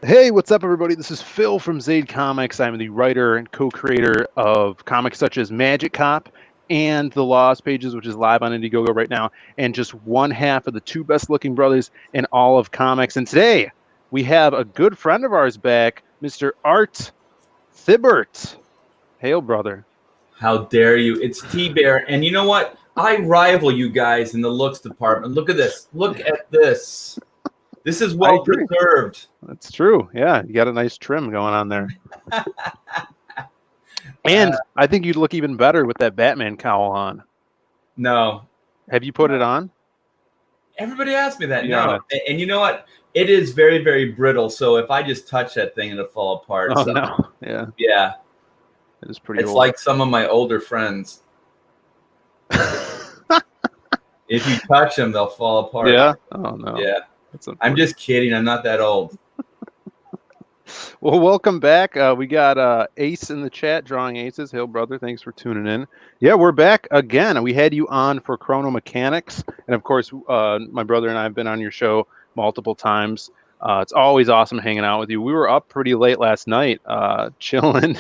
Hey, what's up, everybody? This is Phil from Zaid Comics. I'm the writer and co-creator of comics such as Magic Cop and The Lost Pages, which is live on Indiegogo right now, and just one half of the two best-looking brothers in all of comics. And today, we have a good friend of ours back, Mr. Art Thibert. Hail, brother. How dare you? It's T-Bear. And you know what? I rival you guys in the looks department. Look at this. Look at this. This is I well agree. preserved. That's true. Yeah, you got a nice trim going on there. And I think you'd look even better with that Batman cowl on. No. Have you put it on? Everybody asks me that. Be No. honest. And you know what? It is very, very brittle. So if I just touch that thing, it'll fall apart. Oh, So, no. Yeah, yeah. it is pretty It's old. like some of my older friends. If you touch them, they'll fall apart. Yeah? Oh, no. Yeah. That's I'm unfortunate. just kidding. I'm not that old. Well, welcome back. We got Ace in the chat, Drawing Aces. Hail, brother. Thanks for tuning in. Yeah, we're back again. We had you on for Chrono Mechanics. And of course, my brother and I have been on your show multiple times. It's always awesome hanging out with you. We were up pretty late last night, chilling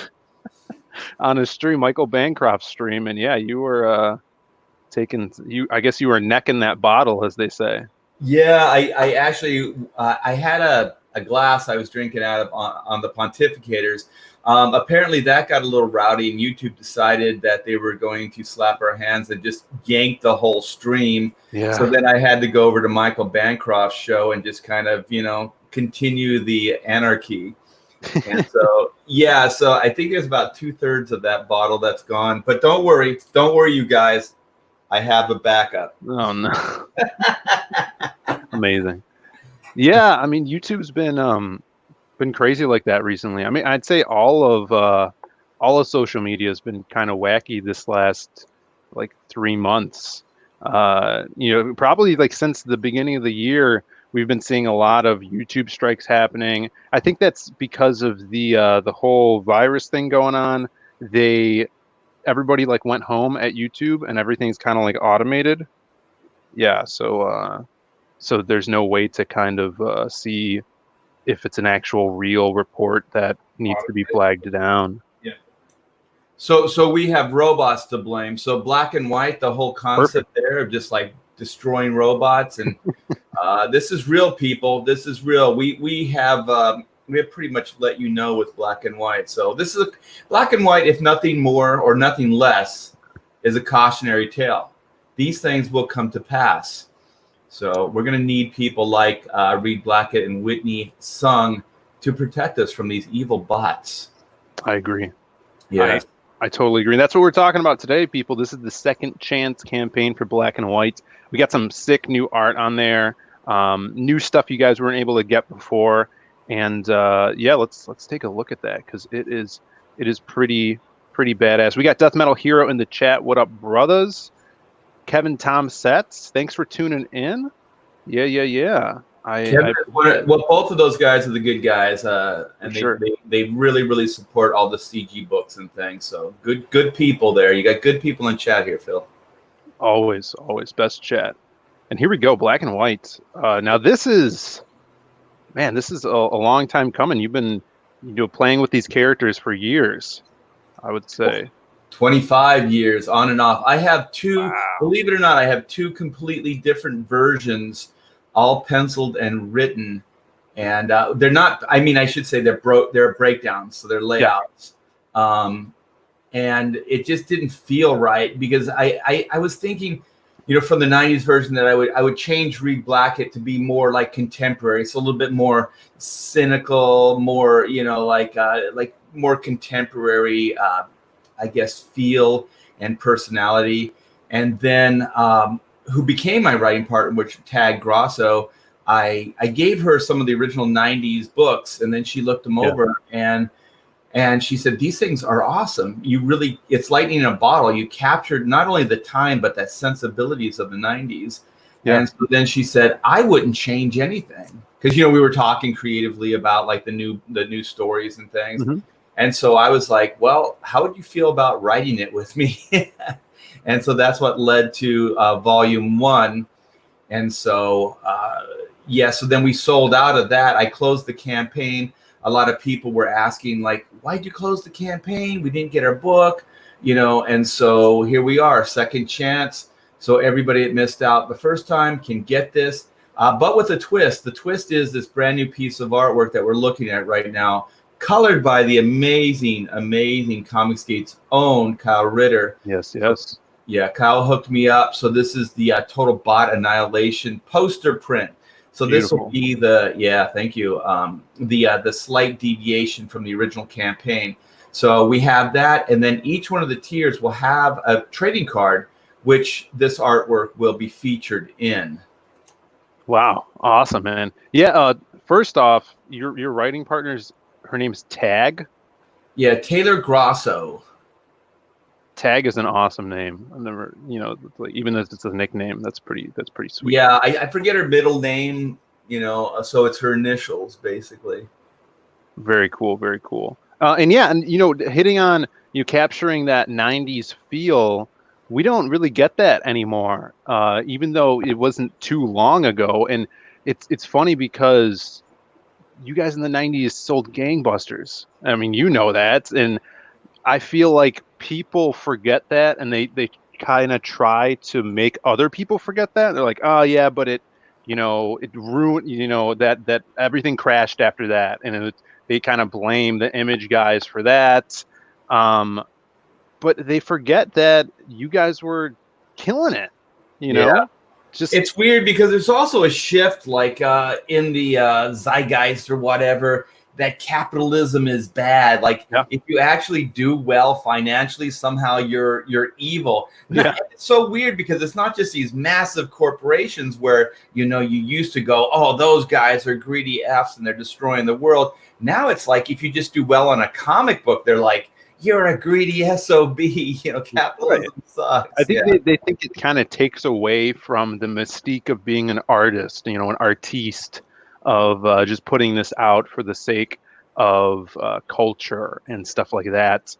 on a stream, Michael Bancroft's stream. And yeah, you were I guess you were necking that bottle, as they say. Yeah, I actually I had a glass I was drinking out of on the pontificators. Apparently that got a little rowdy, and YouTube decided that they were going to slap our hands and just yank the whole stream. Yeah. So then I had to go over to Michael Bancroft's show and just kind of, continue the anarchy. And so, yeah, so I think there's about 2/3 of that bottle that's gone. But don't worry, you guys. I have a backup. Oh, no. Amazing. Yeah, I mean, YouTube's been crazy like that recently. I mean, I'd say all of social media has been kind of wacky this last like 3 months. Probably like since the beginning of the year, we've been seeing a lot of YouTube strikes happening. I think that's because of the whole virus thing going on. Everybody like went home at YouTube and everything's kind of like automated. Yeah, so there's no way to kind of see if it's an actual real report that needs to be flagged down. Yeah. So we have robots to blame. So black and white, the whole concept there of just like destroying robots, and this is real, people. This is real. We have pretty much let you know with black and white. So this is black and white, if nothing more or nothing less, is a cautionary tale. These things will come to pass. So we're going to need people like Reed Blackett and Whitney Sung to protect us from these evil bots. I agree. Yeah, I totally agree. That's what we're talking about today, people. This is the Second Chance campaign for Black and White. We got some sick new art on there, new stuff you guys weren't able to get before, and yeah, let's take a look at that because it is pretty badass. We got Death Metal Hero in the chat. What up, brothers? Kevin Tom Sets, thanks for tuning in. Yeah. Well, both of those guys are the good guys, and sure. they really support all the CG books and things. So good people there. You got good people in chat here, Phil. Always best chat. And here we go, Black and White. Now this is a long time coming. You've been playing with these characters for years, I would say. 25 years on and off. I have two, believe it or not, I have two completely different versions, all penciled and written. And they're not, I mean, I should say they're breakdowns, so they're layouts. Yeah. And it just didn't feel right because I was thinking, from the 90s version that I would change Reed Blackett to be more like contemporary. So a little bit more cynical, more, like more contemporary, I guess, feel and personality. And then who became my writing partner, which Tag Grosso, I gave her some of the original 90s books, and then she looked them over and she said, these things are awesome. It's lightning in a bottle. You captured not only the time, but that sensibilities of the 90s. Yeah. And so then she said, I wouldn't change anything. Because, we were talking creatively about like the new stories and things. Mm-hmm. And so I was like, well, how would you feel about writing it with me? And so that's what led to volume 1. And so, yeah, so then we sold out of that. I closed the campaign. A lot of people were asking, like, why'd you close the campaign? We didn't get our book, and so here we are, second chance. So everybody that missed out the first time can get this, but with a twist. The twist is this brand new piece of artwork that we're looking at right now, colored by the amazing Comicsgate's own Kyle Ritter. Yes. Yeah, Kyle hooked me up. So this is the Total Bot Annihilation poster print. So this will be thank you. The slight deviation from the original campaign. So we have that, and then each one of the tiers will have a trading card, which this artwork will be featured in. Wow, awesome, man. Yeah. First off, your writing partner's, her name's Tag. Yeah, Taylor Grosso. Tag is an awesome name. I've never, even though it's a nickname, that's pretty sweet. Yeah, I forget her middle name, so it's her initials basically. Very cool, very cool. And hitting on capturing that '90s feel, we don't really get that anymore. Even though it wasn't too long ago, and it's funny because you guys in the '90s sold gangbusters. I mean, that, and I feel like people forget that, and they kind of try to make other people forget that. They're like, oh yeah, but it ruined, that everything crashed after that, and they kind of blame the Image guys for that. But they forget that you guys were killing it. Yeah. It's weird because there's also a shift, like in the zeitgeist or whatever, that capitalism is bad. Like if you actually do well financially, somehow you're evil. Yeah. It's so weird because it's not just these massive corporations where you used to go, oh, those guys are greedy Fs and they're destroying the world. Now it's like if you just do well on a comic book, they're like, you're a greedy SOB. Capitalism sucks. I think they think it kind of takes away from the mystique of being an artist, an artiste, of just putting this out for the sake of culture and stuff like that.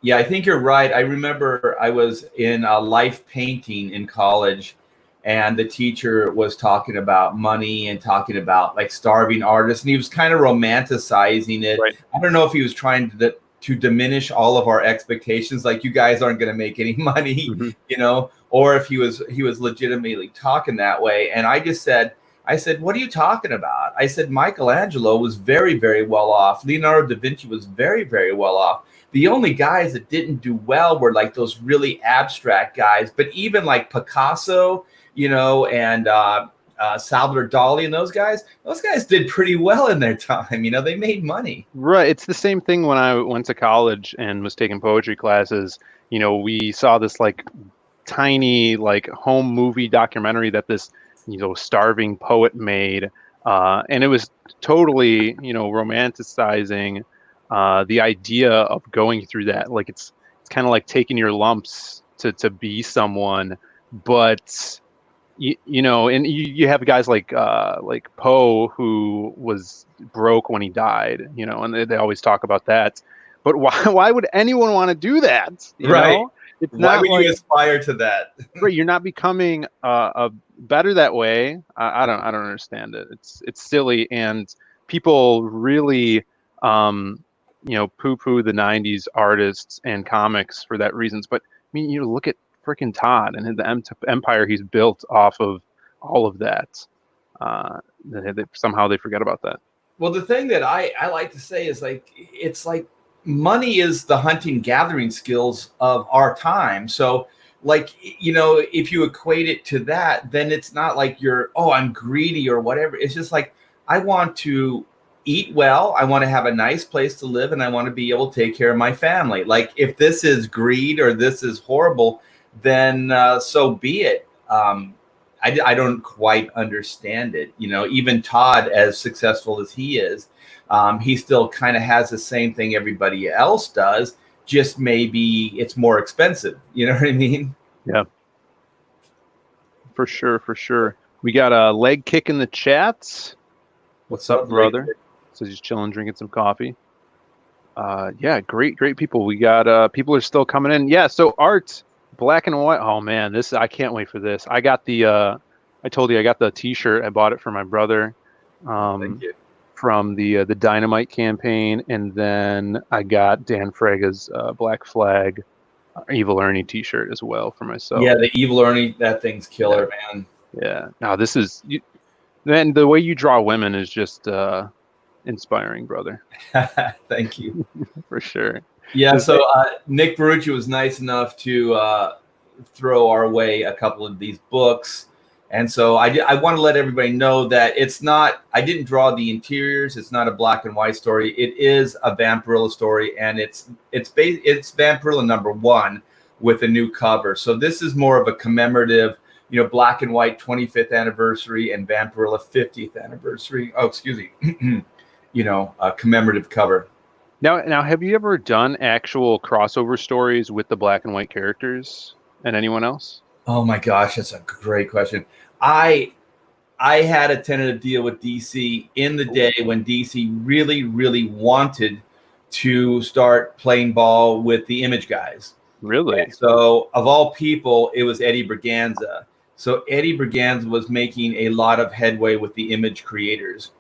Yeah, I think you're right. I remember I was in life painting in college, and the teacher was talking about money and talking about like starving artists, and he was kind of romanticizing it. Right. I don't know if he was trying to diminish all of our expectations, like you guys aren't going to make any money, or if he was legitimately talking that way. And I said, what are you talking about? I said, Michelangelo was very, very well off. Leonardo da Vinci was very, very well off. The only guys that didn't do well were like those really abstract guys. But even like Picasso, and Salvador Dali and those guys did pretty well in their time. They made money. Right. It's the same thing when I went to college and was taking poetry classes. We saw this like tiny like home movie documentary that this starving poet made, and it was totally romanticizing the idea of going through that. Like it's kind of like taking your lumps to be someone, but and you have guys like Poe, who was broke when he died, and they always talk about that. But why would anyone want to do that? Right. It's why would you aspire to that? Right, you're not becoming a better that way. I don't understand it. It's silly, and people really poo-poo the '90s artists and comics for that reasons. But I mean, look at freaking Todd and the empire he's built off of all of that. Somehow they forget about that. Well, the thing that I like to say is like, it's like money is the hunting gathering skills of our time. So like, if you equate it to that, then it's not like I'm greedy or whatever. It's just like, I want to eat well. I want to have a nice place to live, and I want to be able to take care of my family. Like if this is greed or this is horrible, then so be it. I don't quite understand it. Even Todd, as successful as he is, he still kind of has the same thing everybody else does, just maybe it's more expensive. You know what I mean? Yeah. For sure. We got a leg kick in the chats. What's up, brother? Says he's chilling, drinking some coffee. Yeah, great people. We got people are still coming in. Yeah, so Art, Black and White. Oh man, I can't wait for this. I got the I told you I got the T-shirt. I bought it for my brother. Thank you. From the Dynamite campaign, and then I got Dan Fraga's Black Flag Evil Ernie T-shirt as well for myself. Yeah, the Evil Ernie, that thing's killer, man. Yeah. Now this is then the way you draw women is just inspiring, brother. Thank you. For sure. Yeah, so Nick Barucci was nice enough to throw our way a couple of these books. And so I want to let everybody know that it's not, I didn't draw the interiors. It's not a black and white story. It is a Vampirilla story, and it's Vampirilla #1 with a new cover. So this is more of a commemorative, black and white 25th anniversary and Vampirilla 50th anniversary. Oh, excuse me. A commemorative cover. Now, have you ever done actual crossover stories with the black and white characters and anyone else? Oh my gosh, that's a great question. I had a tentative deal with DC in the day when DC really, really wanted to start playing ball with the Image guys. Really? And so, of all people, it was Eddie Berganza. So Eddie Berganza was making a lot of headway with the Image creators.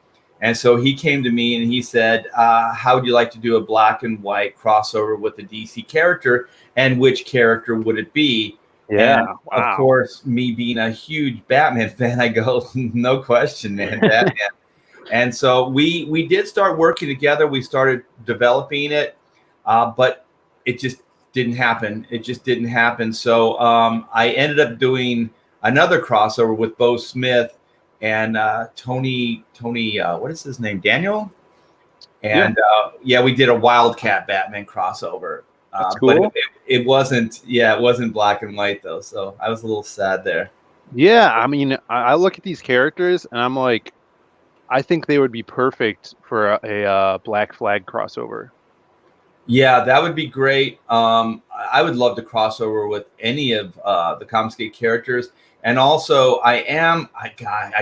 And so he came to me and he said, how would you like to do a black and white crossover with a DC character? And which character would it be? Yeah. And of course, me being a huge Batman fan, I go, no question, man, Batman. And so we did start working together. We started developing it, but it just didn't happen. It just didn't happen. So I ended up doing another crossover with Bo Smith and Tony, what is his name? Daniel? And we did a Wildcat Batman crossover. That's cool. But it wasn't black and white though. So I was a little sad there. Yeah, I mean, I look at these characters and I'm like, I think they would be perfect for a Black Flag crossover. Yeah, that would be great. I would love to crossover with any of the Comicsgate characters. And also, I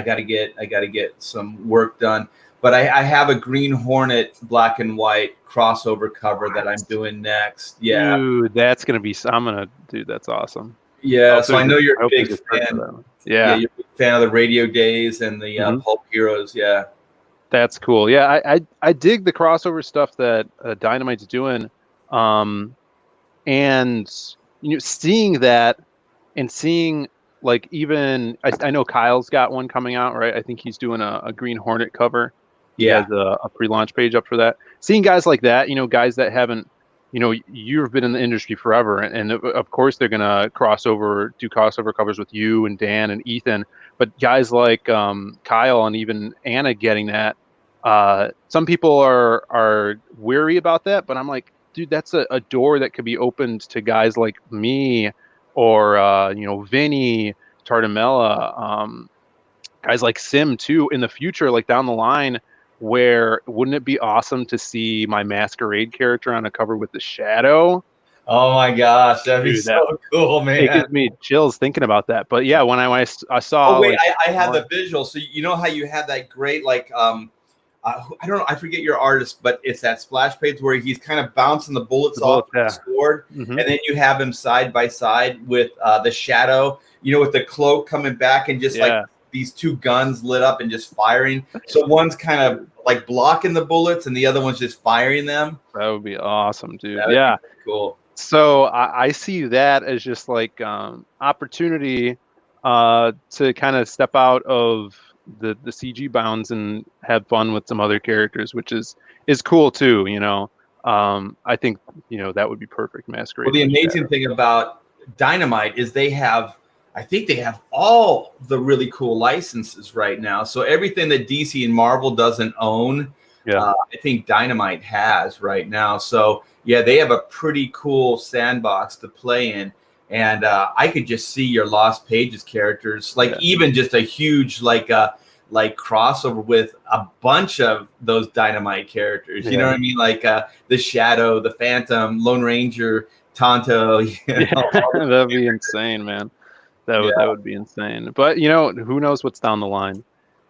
gotta get some work done. But I have a Green Hornet black and white crossover cover that I'm doing next. Yeah, dude, that's gonna be. That's awesome. Yeah, so I know you're a big fan. Yeah, you're a big fan of the Radio Days and the Pulp Heroes. Yeah, that's cool. Yeah, I dig the crossover stuff that Dynamite's doing, and seeing that and seeing. Like even I know Kyle's got one coming out, right? I think he's doing a Green Hornet cover. He has a pre-launch page up for that. Seeing guys like that, guys that haven't, you've been in the industry forever, and of course they're gonna do crossover covers with you and Dan and Ethan. But guys like Kyle and even Anna getting that, some people are weary about that. But I'm like, dude, that's a door that could be opened to guys like me. Or Vinny Tardamella, guys like Sim too in the future, like down the line. Where wouldn't it be awesome to see my Masquerade character on a cover with the Shadow? Oh my gosh, that'd be so cool, man! It gives me chills thinking about that. But yeah, when I saw. Oh wait, I had the visual. So you know how you had that great I don't know, I forget your artist, but it's that splash page where he's kind of bouncing the bullets off the sword, and then you have him side by side with the Shadow, with the cloak coming back and just like these two guns lit up and just firing. So one's kind of like blocking the bullets and the other one's just firing them. That would be awesome, dude. Yeah, cool. So I see that as just like opportunity to kind of step out of the CG bounds and have fun with some other characters, which is cool too. I think that would be perfect Masquerade. Well, the amazing thing about Dynamite is I think they have all the really cool licenses right now. So everything that DC and Marvel doesn't own, I think Dynamite has right now. So yeah, they have a pretty cool sandbox to play in. And I could just see your Lost Pages characters, even just a huge crossover with a bunch of those Dynamite characters. You know what I mean? Like the Shadow, the Phantom, Lone Ranger, Tonto. That'd be insane, man. That would be insane. But who knows what's down the line?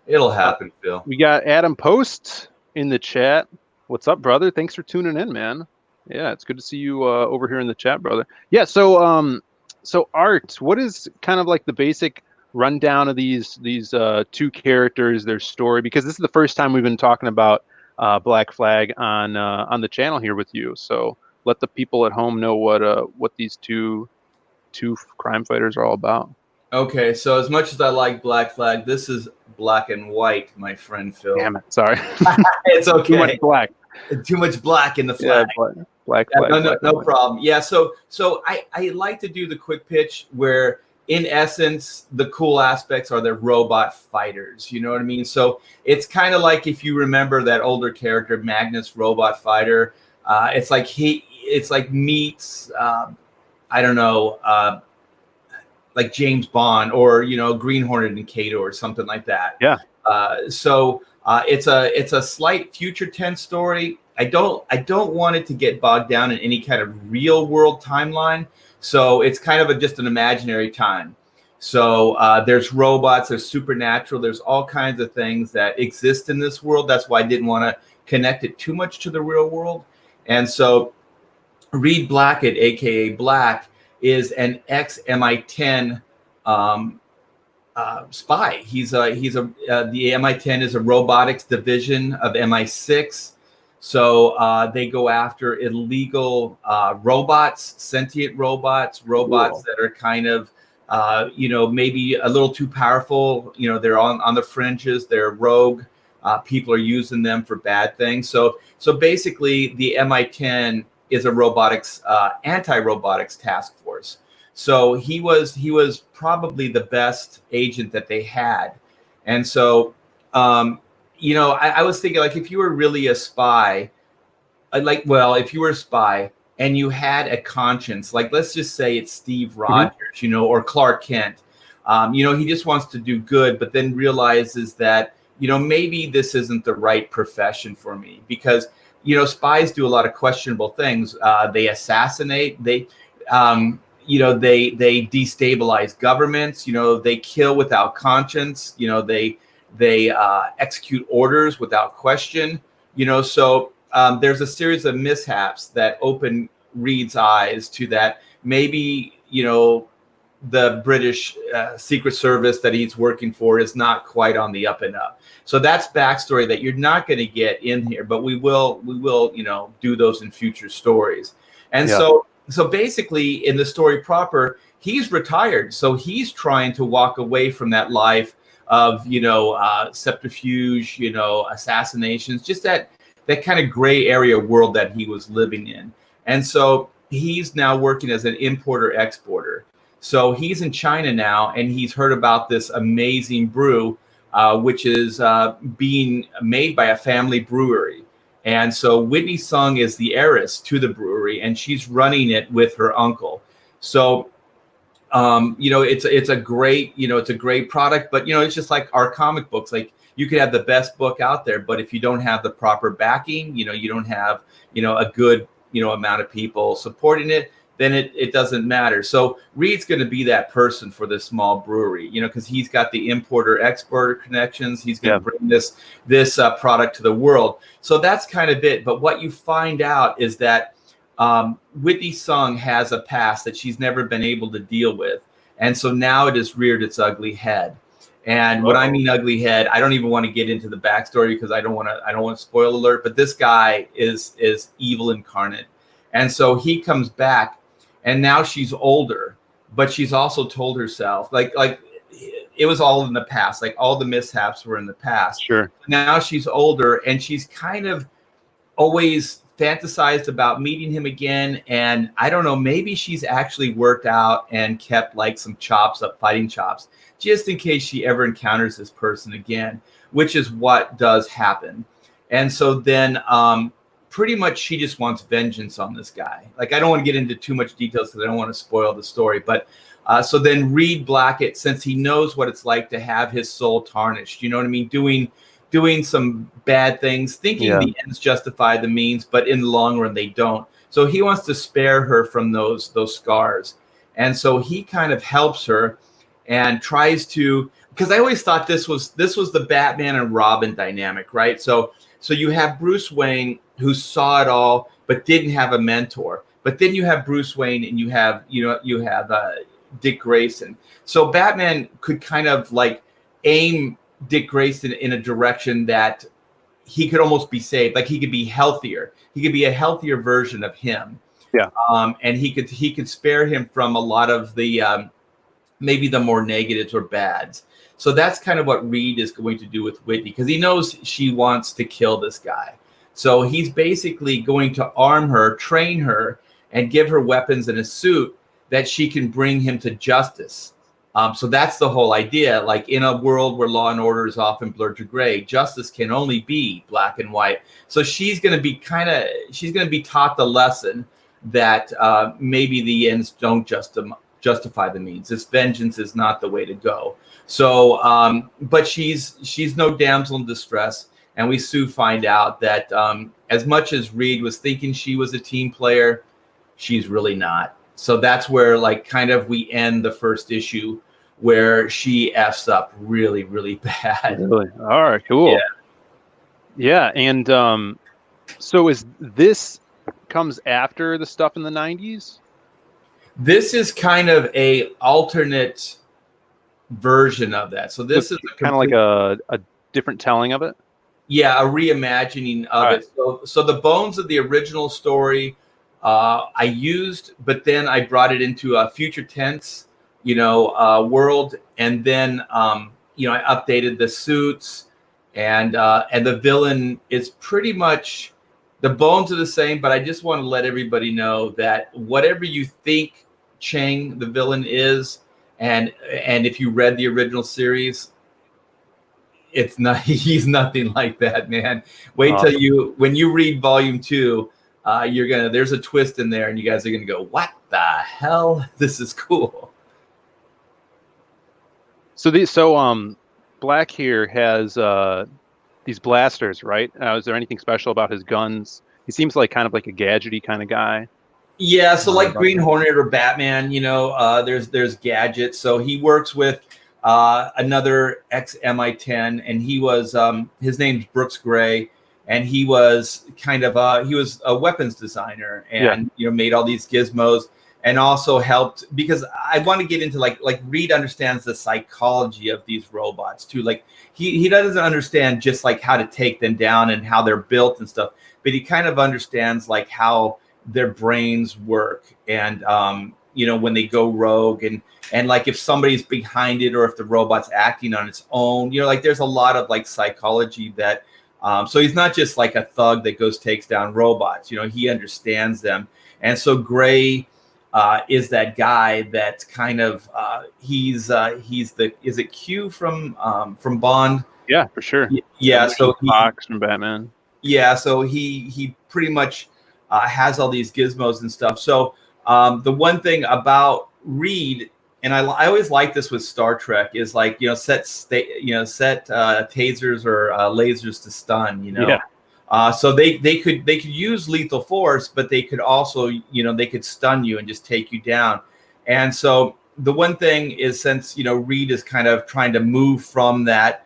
It'll happen, Phil. We got Adam Post in the chat. What's up, brother? Thanks for tuning in, man. Yeah, it's good to see you over here in the chat, brother. Yeah, so Art, what is kind of like the basic rundown of these two characters, their story, because this is the first time we've been talking about Black Flag on the channel here with you. So let the people at home know what these two crime fighters are all about. Okay, so as much as I like Black Flag, this is black and white, my friend Phil. Damn it! Sorry, It's okay. too much black. Too much black in the flag. Yeah, black flag. No problem. Yeah, so I like to do the quick pitch where, in essence, the cool aspects are the robot fighters. You know what I mean? So it's kind of like, if you remember that older character, Magnus Robot Fighter. It's like meets I don't know, like James Bond, or Green Hornet and Kato or something like that. Yeah. It's a slight future tense story. I don't want it to get bogged down in any kind of real world timeline. So it's kind of just an imaginary time. So there's robots, there's supernatural, there's all kinds of things that exist in this world. That's why I didn't want to connect it too much to the real world. And so Reed Blackett, aka Black, is an ex MI10 spy. The MI10 is a robotics division of MI6. So they go after illegal robots, sentient robots Cool. that are kind of, maybe a little too powerful. They're on the fringes. They're rogue. People are using them for bad things. So basically, the MI10 is a robotics anti-robotics task force. So he was probably the best agent that they had. And so I was thinking, like, if you were really a spy, if you were a spy and you had a conscience, like, let's just say it's Steve Rogers, or Clark Kent, he just wants to do good, but then realizes that, maybe this isn't the right profession for me, because, spies do a lot of questionable things. They assassinate, they destabilize governments, they kill without conscience, they execute orders without question, so there's a series of mishaps that open Reed's eyes to that. Maybe, the British Secret Service that he's working for is not quite on the up and up. So that's backstory that you're not going to get in here, but we will, do those in future stories. And so basically, in the story proper, he's retired. So he's trying to walk away from that life of, subterfuge, assassinations, just that kind of gray area world that he was living in. And so he's now working as an importer exporter. So he's in China now, and he's heard about this amazing brew, which is being made by a family brewery. And so Whitney Sung is the heiress to the brewery, and she's running it with her uncle. So, it's a great product, but, it's just like our comic books. Like, you could have the best book out there, but if you don't have the proper backing, you don't have, a good, amount of people supporting it, then it doesn't matter. So Reed's going to be that person for this small brewery, because he's got the importer-exporter connections. He's going to bring this product to the world. So that's kind of it. But what you find out is that Whitney Sung has a past that she's never been able to deal with. And so now it has reared its ugly head. And when I mean ugly head, I don't even want to get into the backstory, because I don't want to spoil alert. But this guy is evil incarnate. And so he comes back. And now she's older, but she's also told herself, like it was all in the past, like all the mishaps were in the past. Sure. Now she's older, and she's kind of always fantasized about meeting him again. And I don't know, maybe she's actually worked out and kept like some fighting chops, just in case she ever encounters this person again, which is what does happen. And so then, pretty much she just wants vengeance on this guy. Like, I don't want to get into too much details because I don't want to spoil the story. But so then Reed Blackett, since he knows what it's like to have his soul tarnished, you know what I mean? Doing some bad things, thinking the ends justify the means, but in the long run, they don't. So he wants to spare her from those scars. And so he kind of helps her and tries to, because I always thought this was the Batman and Robin dynamic, right? So you have Bruce Wayne, who saw it all but didn't have a mentor. But then you have Bruce Wayne, and you have Dick Grayson. So Batman could kind of like aim Dick Grayson in a direction that he could almost be saved. Like he could be healthier. He could be a healthier version of him. Yeah. And he could spare him from a lot of the maybe the more negatives or bads. So that's kind of what Reed is going to do with Whitney, because he knows she wants to kill this guy. So he's basically going to arm her, train her, and give her weapons and a suit that she can bring him to justice. So that's the whole idea. Like in a world where law and order is often blurred to gray, justice can only be black and white. So she's going to be taught the lesson that maybe the ends don't justify the means. This vengeance is not the way to go. So, but she's no damsel in distress. And we soon find out that as much as Reed was thinking she was a team player, she's really not. So that's where like kind of we end the first issue where she F's up really, really bad. Really? All right, cool. Yeah. And so is this comes after the stuff in the 90s? This is kind of a alternate version of that. So this is kind of like a different telling of it. Yeah, a reimagining of it. So the bones of the original story I used, but then I brought it into a future tense, world, and then I updated the suits, and the villain is pretty much the bones are the same. But I just want to let everybody know that whatever you think Chang the villain is, and if you read the original series, it's not. He's nothing like that, man. Wait till when you read volume 2. There's a twist in there, and you guys are gonna go, "What the hell? This is cool." So Black here has these blasters, right? Is there anything special about his guns? He seems like kind of like a gadgety kind of guy. Yeah, so like Green Hornet or Batman, there's gadgets. So he works with another ex-MI10, and he was his name's Brooks Gray. And he was he was a weapons designer, and made all these gizmos, and also helped, because I want to get into like Reed understands the psychology of these robots too. Like he doesn't understand just like how to take them down and how they're built and stuff, but he kind of understands like how their brains work, and when they go rogue, and like if somebody's behind it, or if the robot's acting on its own, like there's a lot of like psychology that. So he's not just like a thug that takes down robots. He understands them. And so Gray is that guy that's kind of he's the is it Q from Bond? Yeah, for sure. Yeah, so Fox from Batman. Yeah, so he pretty much has all these gizmos and stuff. So the one thing about Reed, and I always like this with Star Trek, is like set tasers or lasers to stun. So they could use lethal force, but they could also they could stun you and just take you down. And so the one thing is, since Reed is kind of trying to move from that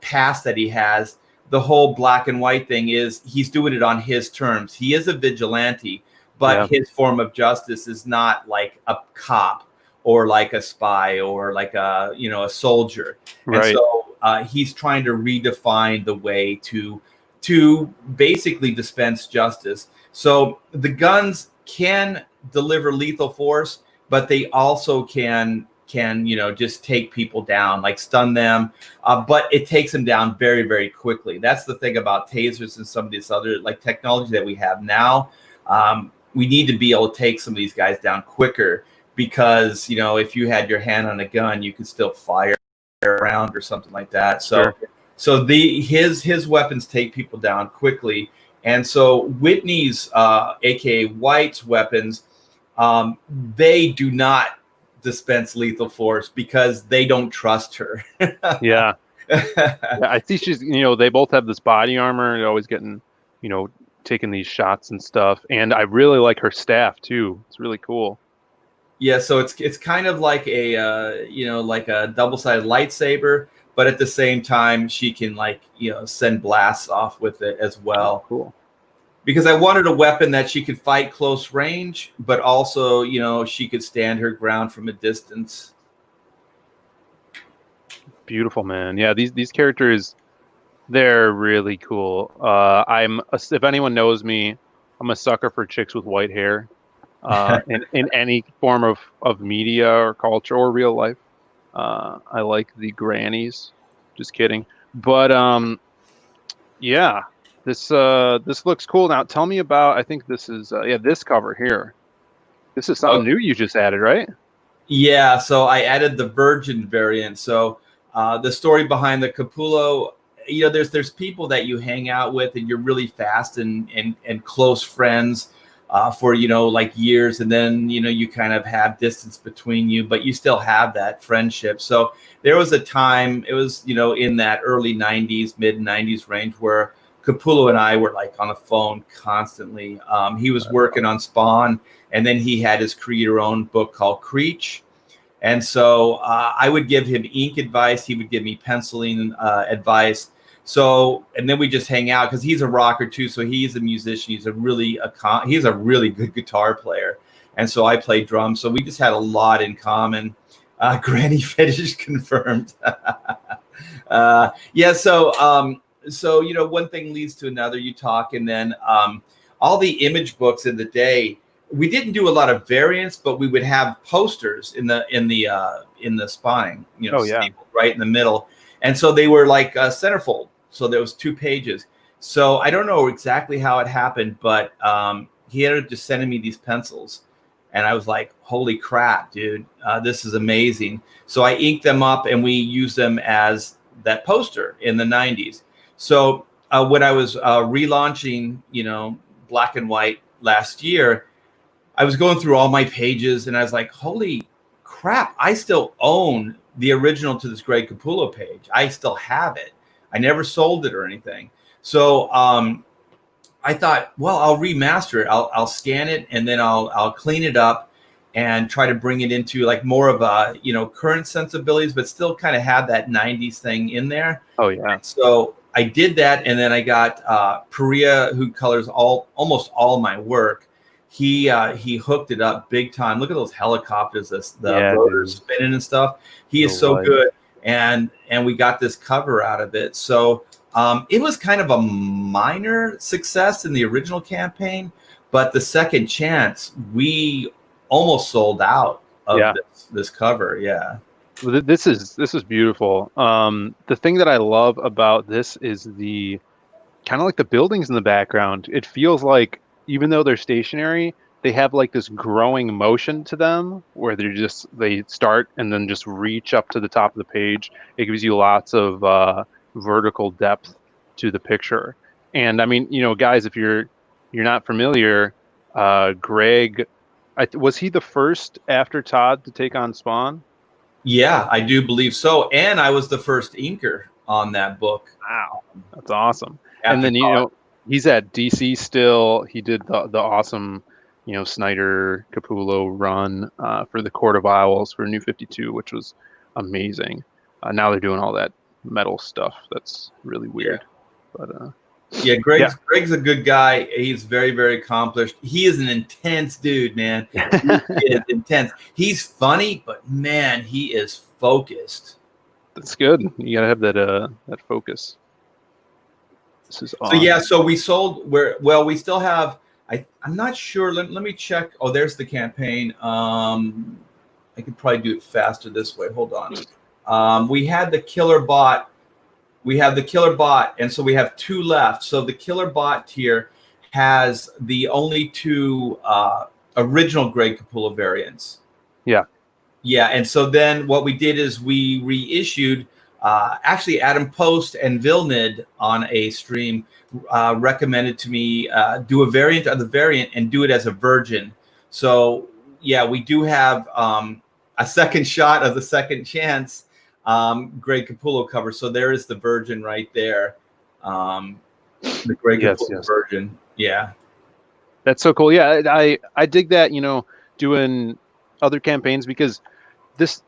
past that he has, the whole black and white thing is he's doing it on his terms. He is a vigilante, but his form of justice is not like a cop, or like a spy, or like a soldier. Right. And so he's trying to redefine the way to basically dispense justice. So the guns can deliver lethal force, but they also can just take people down, like stun them. But it takes them down very, very quickly. That's the thing about tasers and some of this other like technology that we have now. We need to be able to take some of these guys down quicker, because if you had your hand on a gun, you could still fire around or something like that. So his weapons take people down quickly. And so Whitney's aka White's weapons, they do not dispense lethal force because they don't trust her. Yeah, I see she's they both have this body armor. They're always getting taking these shots and stuff. And I really like her staff too. It's really cool. Yeah, so it's kind of like a like a double-sided lightsaber, but at the same time she can send blasts off with it as well. Cool. because I wanted a weapon that she could fight close range, but also, you know, she could stand her ground from a distance. Beautiful, man. Yeah, these characters, they're really cool. If anyone knows me, I'm a sucker for chicks with white hair. In any form of media or culture or real life. I like the grannies. Just kidding. But yeah, this looks cool. Now tell me about. I think this is this cover here. This is something Oh, new you just added, right? yeah. So I added the Virgin variant. So the story behind the Capullo, you know, there's people that you hang out with and you're really fast and close friends for, you know, like years, and then, you know, you kind of have distance between you, but you still have that friendship. So there was a time, it was, you know, in that early 90s, mid 90s range, where Capullo and I were like on the phone constantly. He was working on Spawn, and then he had his creator-owned book called Creech. And so I would give him ink advice. He would give me penciling advice. So, and then we just hang out because he's a rocker too. So he's a musician. He's a really good guitar player. And so I play drums. So we just had a lot in common. Granny fetish confirmed. Yeah. So, you know, one thing leads to another. You talk, and then all the image books in the day, we didn't do a lot of variants, but we would have posters in the spine, you know, stapled right in the middle. And so they were like centerfold. So there was 2 pages. So I don't know exactly how it happened, but he ended up just sending me these pencils. And I was like, holy crap, dude, this is amazing. So I inked them up and we used them as that poster in the 90s. So when I was relaunching, you know, Black and White last year, I was going through all my pages and I was like, holy crap, I still own the original To This Greg Capullo page. I still have it. I never sold it or anything. So I thought, well, I'll remaster it. I'll scan it and then I'll clean it up and try to bring it into like more of a, you know, current sensibilities, but still kind of have that 90s thing in there. Oh yeah. So I did that, and then I got Perea, who colors almost all my work. He hooked it up big time. Look at those helicopters, the rotors spinning and stuff. He is so good, and we got this cover out of it. So it was kind of a minor success in the original campaign, but the second chance, we almost sold out of this cover. Yeah. This is beautiful. The thing that I love about this is the kind of like the buildings in the background. It feels like even though they're stationary, they have like this growing motion to them where they start and then just reach up to the top of the page. It gives you lots of vertical depth to the picture. And I mean, you know, guys, if you're not familiar, Greg, was he the first after Todd to take on Spawn? Yeah, I do believe so. And I was the first inker on that book. Wow, that's awesome. And then, you know, he's at DC still. He did the awesome, you know, Snyder Capullo run for the Court of Owls for New 52, which was amazing. Now they're doing all that metal stuff. That's really weird. Yeah. But yeah, Greg's a good guy. He's very, very accomplished. He is an intense dude, man. He is intense. He's funny, but man, he is focused. That's good. You gotta have that focus. This is awesome. So yeah, so we sold we still have. I'm not sure. Let me check. Oh, there's the campaign. I could probably do it faster this way. Hold on. We had the killer bot. We have the killer bot, and so we have 2 left. So the killer bot tier has the only 2 original Greg Capullo variants. Yeah. Yeah, and so then what we did is we reissued. Actually, Adam Post and Vilnid on a stream recommended to me do a variant of the variant and do it as a virgin. So yeah, we do have a second shot of the second chance. Greg Capullo cover. So there is the virgin right there. The Greg Capullo virgin. Yeah. That's so cool. Yeah, I dig that, you know, doing other campaigns, because this,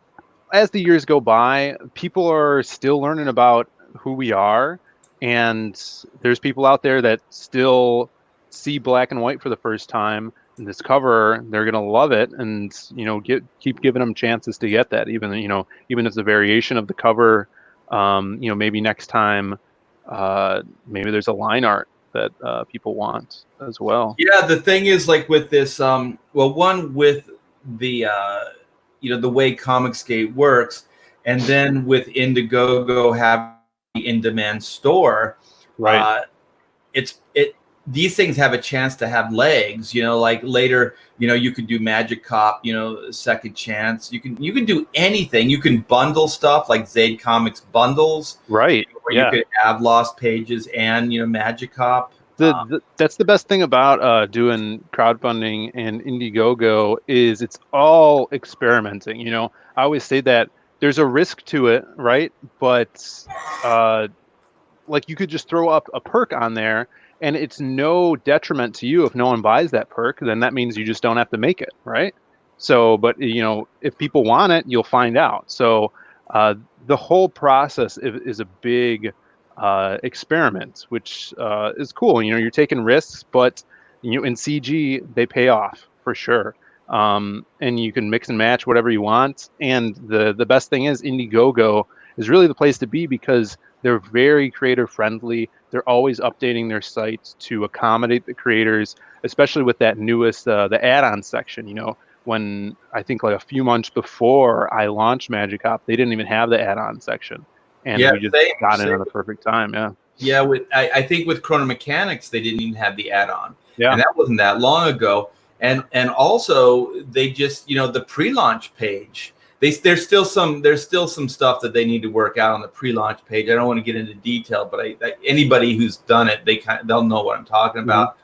as the years go by, people are still learning about who we are, and there's people out there that still see black and white for the first time, and this cover, they're gonna love it, and keep giving them chances to get that, even if it's a variation of the cover. Maybe next time, maybe there's a line art that people want as well. Yeah, the thing is, like with this, well, one with the the way Comicsgate works, and then with Indiegogo having the in-demand store, Right. It these things have a chance to have legs. Like later, you could do Magic Cop, Second Chance. You can do anything. You can bundle stuff like Zaid Comics bundles, Right. where Yeah. you could have Lost Pages and Magic Cop. That's the best thing about doing crowdfunding and Indiegogo is it's all experimenting. I always say that there's a risk to it, right? But like you could just throw up a perk on there and it's no detriment to you if no one buys that perk, then that means you just don't have to make it, right? So, but if people want it, you'll find out. So the whole process is a big experiment, which is cool. You're taking risks, but in CG they pay off for sure. And you can mix and match whatever you want. And the best thing is Indiegogo is really the place to be because they're very creator friendly. They're always updating their sites to accommodate the creators, especially with that newest the add-on section. When I think like a few months before I launched Magic Hop, they didn't even have the add-on section, and we just got in at a perfect time. Yeah. I think with Chrono Mechanics, they didn't even have the add-on. Yeah. And that wasn't that long ago. And also they just the pre-launch page. There's still some stuff that they need to work out on the pre-launch page. I don't want to get into detail, but anybody who's done it, they'll know what I'm talking about.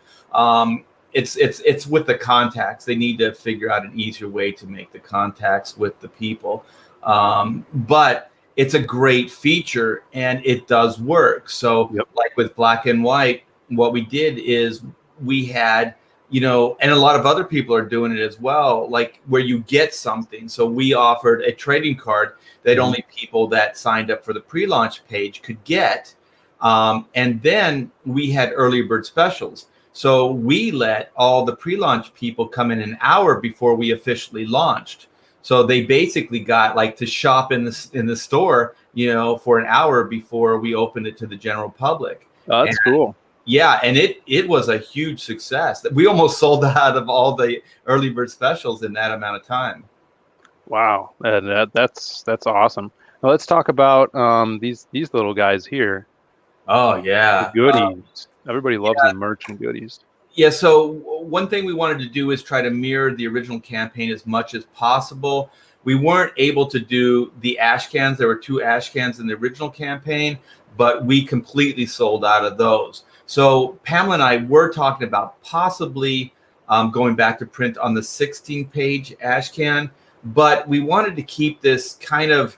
It's with the contacts. They need to figure out an easier way to make the contacts with the people. But it's a great feature and it does work. So like with Black and White, what we did is we had, and a lot of other people are doing it as well, like where you get something. So we offered a trading card that only people that signed up for the pre-launch page could get. And then we had early bird specials. So we let all the pre-launch people come in an hour before we officially launched. So they basically got like to shop in the store, for an hour before we opened it to the general public. Oh, that's cool. Yeah, and it was a huge success. We almost sold out of all the early bird specials in that amount of time. Wow, that's awesome. Now let's talk about these little guys here. Oh yeah, the goodies. Everybody loves the merch and goodies. Yeah, so one thing we wanted to do is try to mirror the original campaign as much as possible. We weren't able to do the ash cans. There were 2 ash cans in the original campaign, but we completely sold out of those. So Pamela and I were talking about possibly going back to print on the 16-page ash can, but we wanted to keep this kind of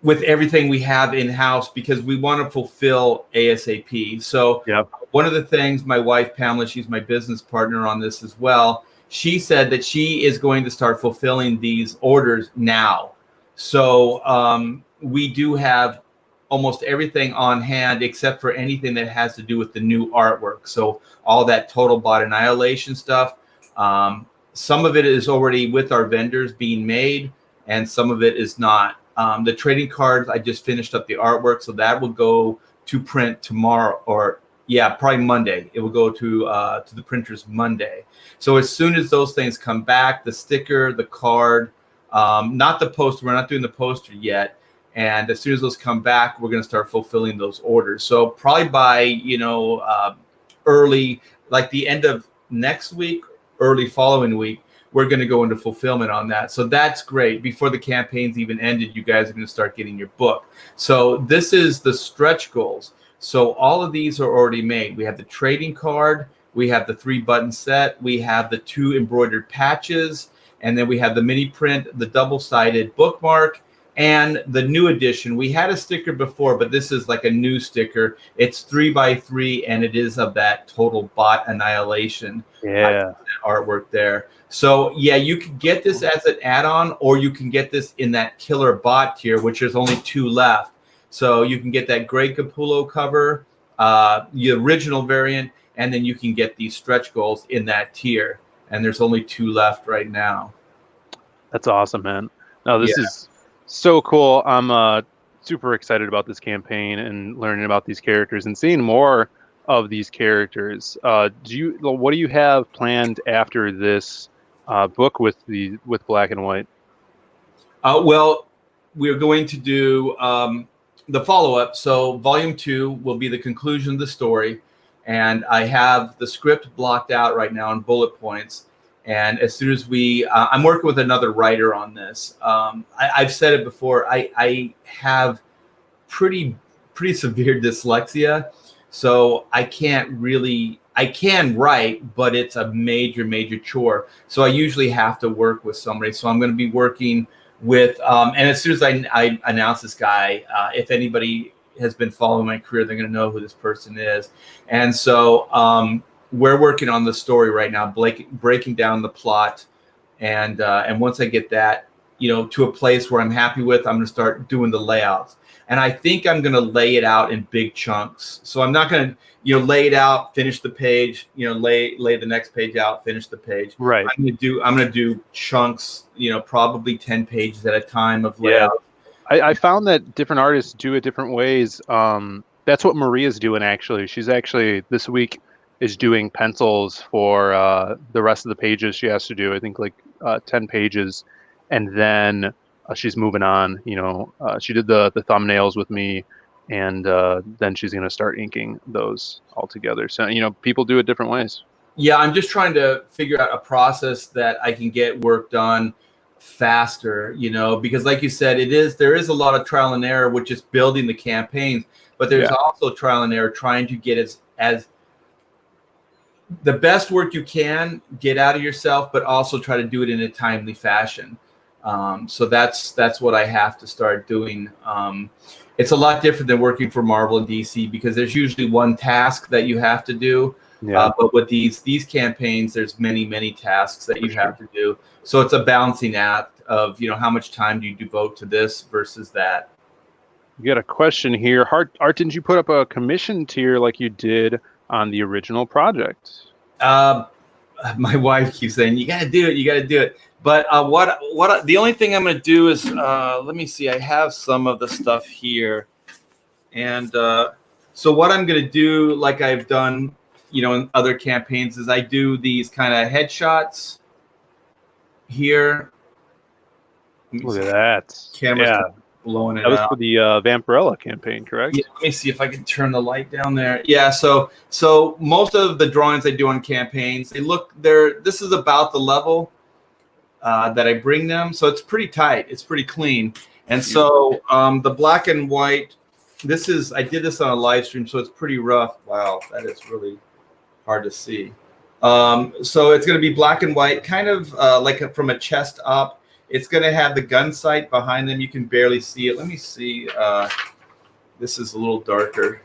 with everything we have in-house because we want to fulfill ASAP. So one of the things, my wife, Pamela, she's my business partner on this as well, she said that she is going to start fulfilling these orders now. So we do have almost everything on hand except for anything that has to do with the new artwork. So all that Total Bot Annihilation stuff, some of it is already with our vendors being made and some of it is not. The trading cards, I just finished up the artwork, so that will go to print tomorrow, or probably Monday. It will go to the printers Monday. So as soon as those things come back, the sticker, the card, not the poster. We're not doing the poster yet. And as soon as those come back, we're going to start fulfilling those orders. So probably by early, like the end of next week, early following week, we're going to go into fulfillment on that. So that's great. Before the campaign's even ended, you guys are going to start getting your book. So this is the stretch goals. So all of these are already made. We have the trading card. We have the 3-button set. We have the 2 embroidered patches. And then we have the mini print, the double-sided bookmark, and the new edition. We had a sticker before, but this is like a new sticker. It's 3x3, and it is of that Total Bot Annihilation artwork there. So yeah, you can get this as an add-on, or you can get this in that killer bot tier, which there's only 2 left. So you can get that Greg Capullo cover, the original variant, and then you can get these stretch goals in that tier. And there's only 2 left right now. That's awesome, man. No, this Yeah. is so cool. I'm super excited about this campaign and learning about these characters and seeing more of these characters. What do you have planned after this book with Black and White? Well, we're going to do the follow-up. So volume 2 will be the conclusion of the story. And I have the script blocked out right now in bullet points. And as soon as I'm working with another writer on this. I've said it before. I have pretty severe dyslexia, so I can write, but it's a major chore. So I usually have to work with somebody. So I'm going to be working with, and as soon as I announce this guy, if anybody has been following my career, they're going to know who this person is. And so we're working on the story right now, breaking down the plot, and once I get that, to a place where I'm happy with, I'm going to start doing the layouts. And I think I'm going to lay it out in big chunks. So I'm not going to, lay it out, finish the page, lay the next page out, finish the page. Right. I'm going to do chunks, probably 10 pages at a time of layout. Yeah. I found that different artists do it different ways. That's what Maria's doing, actually. She's actually this week is doing pencils for the rest of the pages she has to do. I think 10 pages, and then she's moving on. She did the thumbnails with me, and then she's going to start inking those all together. So people do it different ways. Yeah, I'm just trying to figure out a process that I can get work done faster, because like you said, there is a lot of trial and error with just building the campaigns, but there's also trial and error trying to get as the best work you can get out of yourself, but also try to do it in a timely fashion. So that's what I have to start doing. It's a lot different than working for Marvel and DC, because there's usually one task that you have to do. Yeah. But with these campaigns, there's many tasks that you have to do. So it's a balancing act of, how much time do you devote to this versus that. You got a question here. Art, didn't you put up a commission tier like you did on the original project? My wife keeps saying, you got to do it. But the only thing I'm going to do is, let me see, I have some of the stuff here. And so what I'm going to do, like I've done, in other campaigns, is I do these kind of headshots here. Look at that. Camera's blowing it out. That was out. for the Vampirella campaign, correct? Yeah, let me see if I can turn the light down there. Yeah, so most of the drawings I do on campaigns, this is about the level that I bring them. So it's pretty tight. It's pretty clean. And so the black and white, I did this on a live stream, so it's pretty rough. Wow, that is really hard to see. So it's going to be black and white, kind of from a chest up. It's going to have the gun sight behind them. You can barely see it. Let me see. This is a little darker.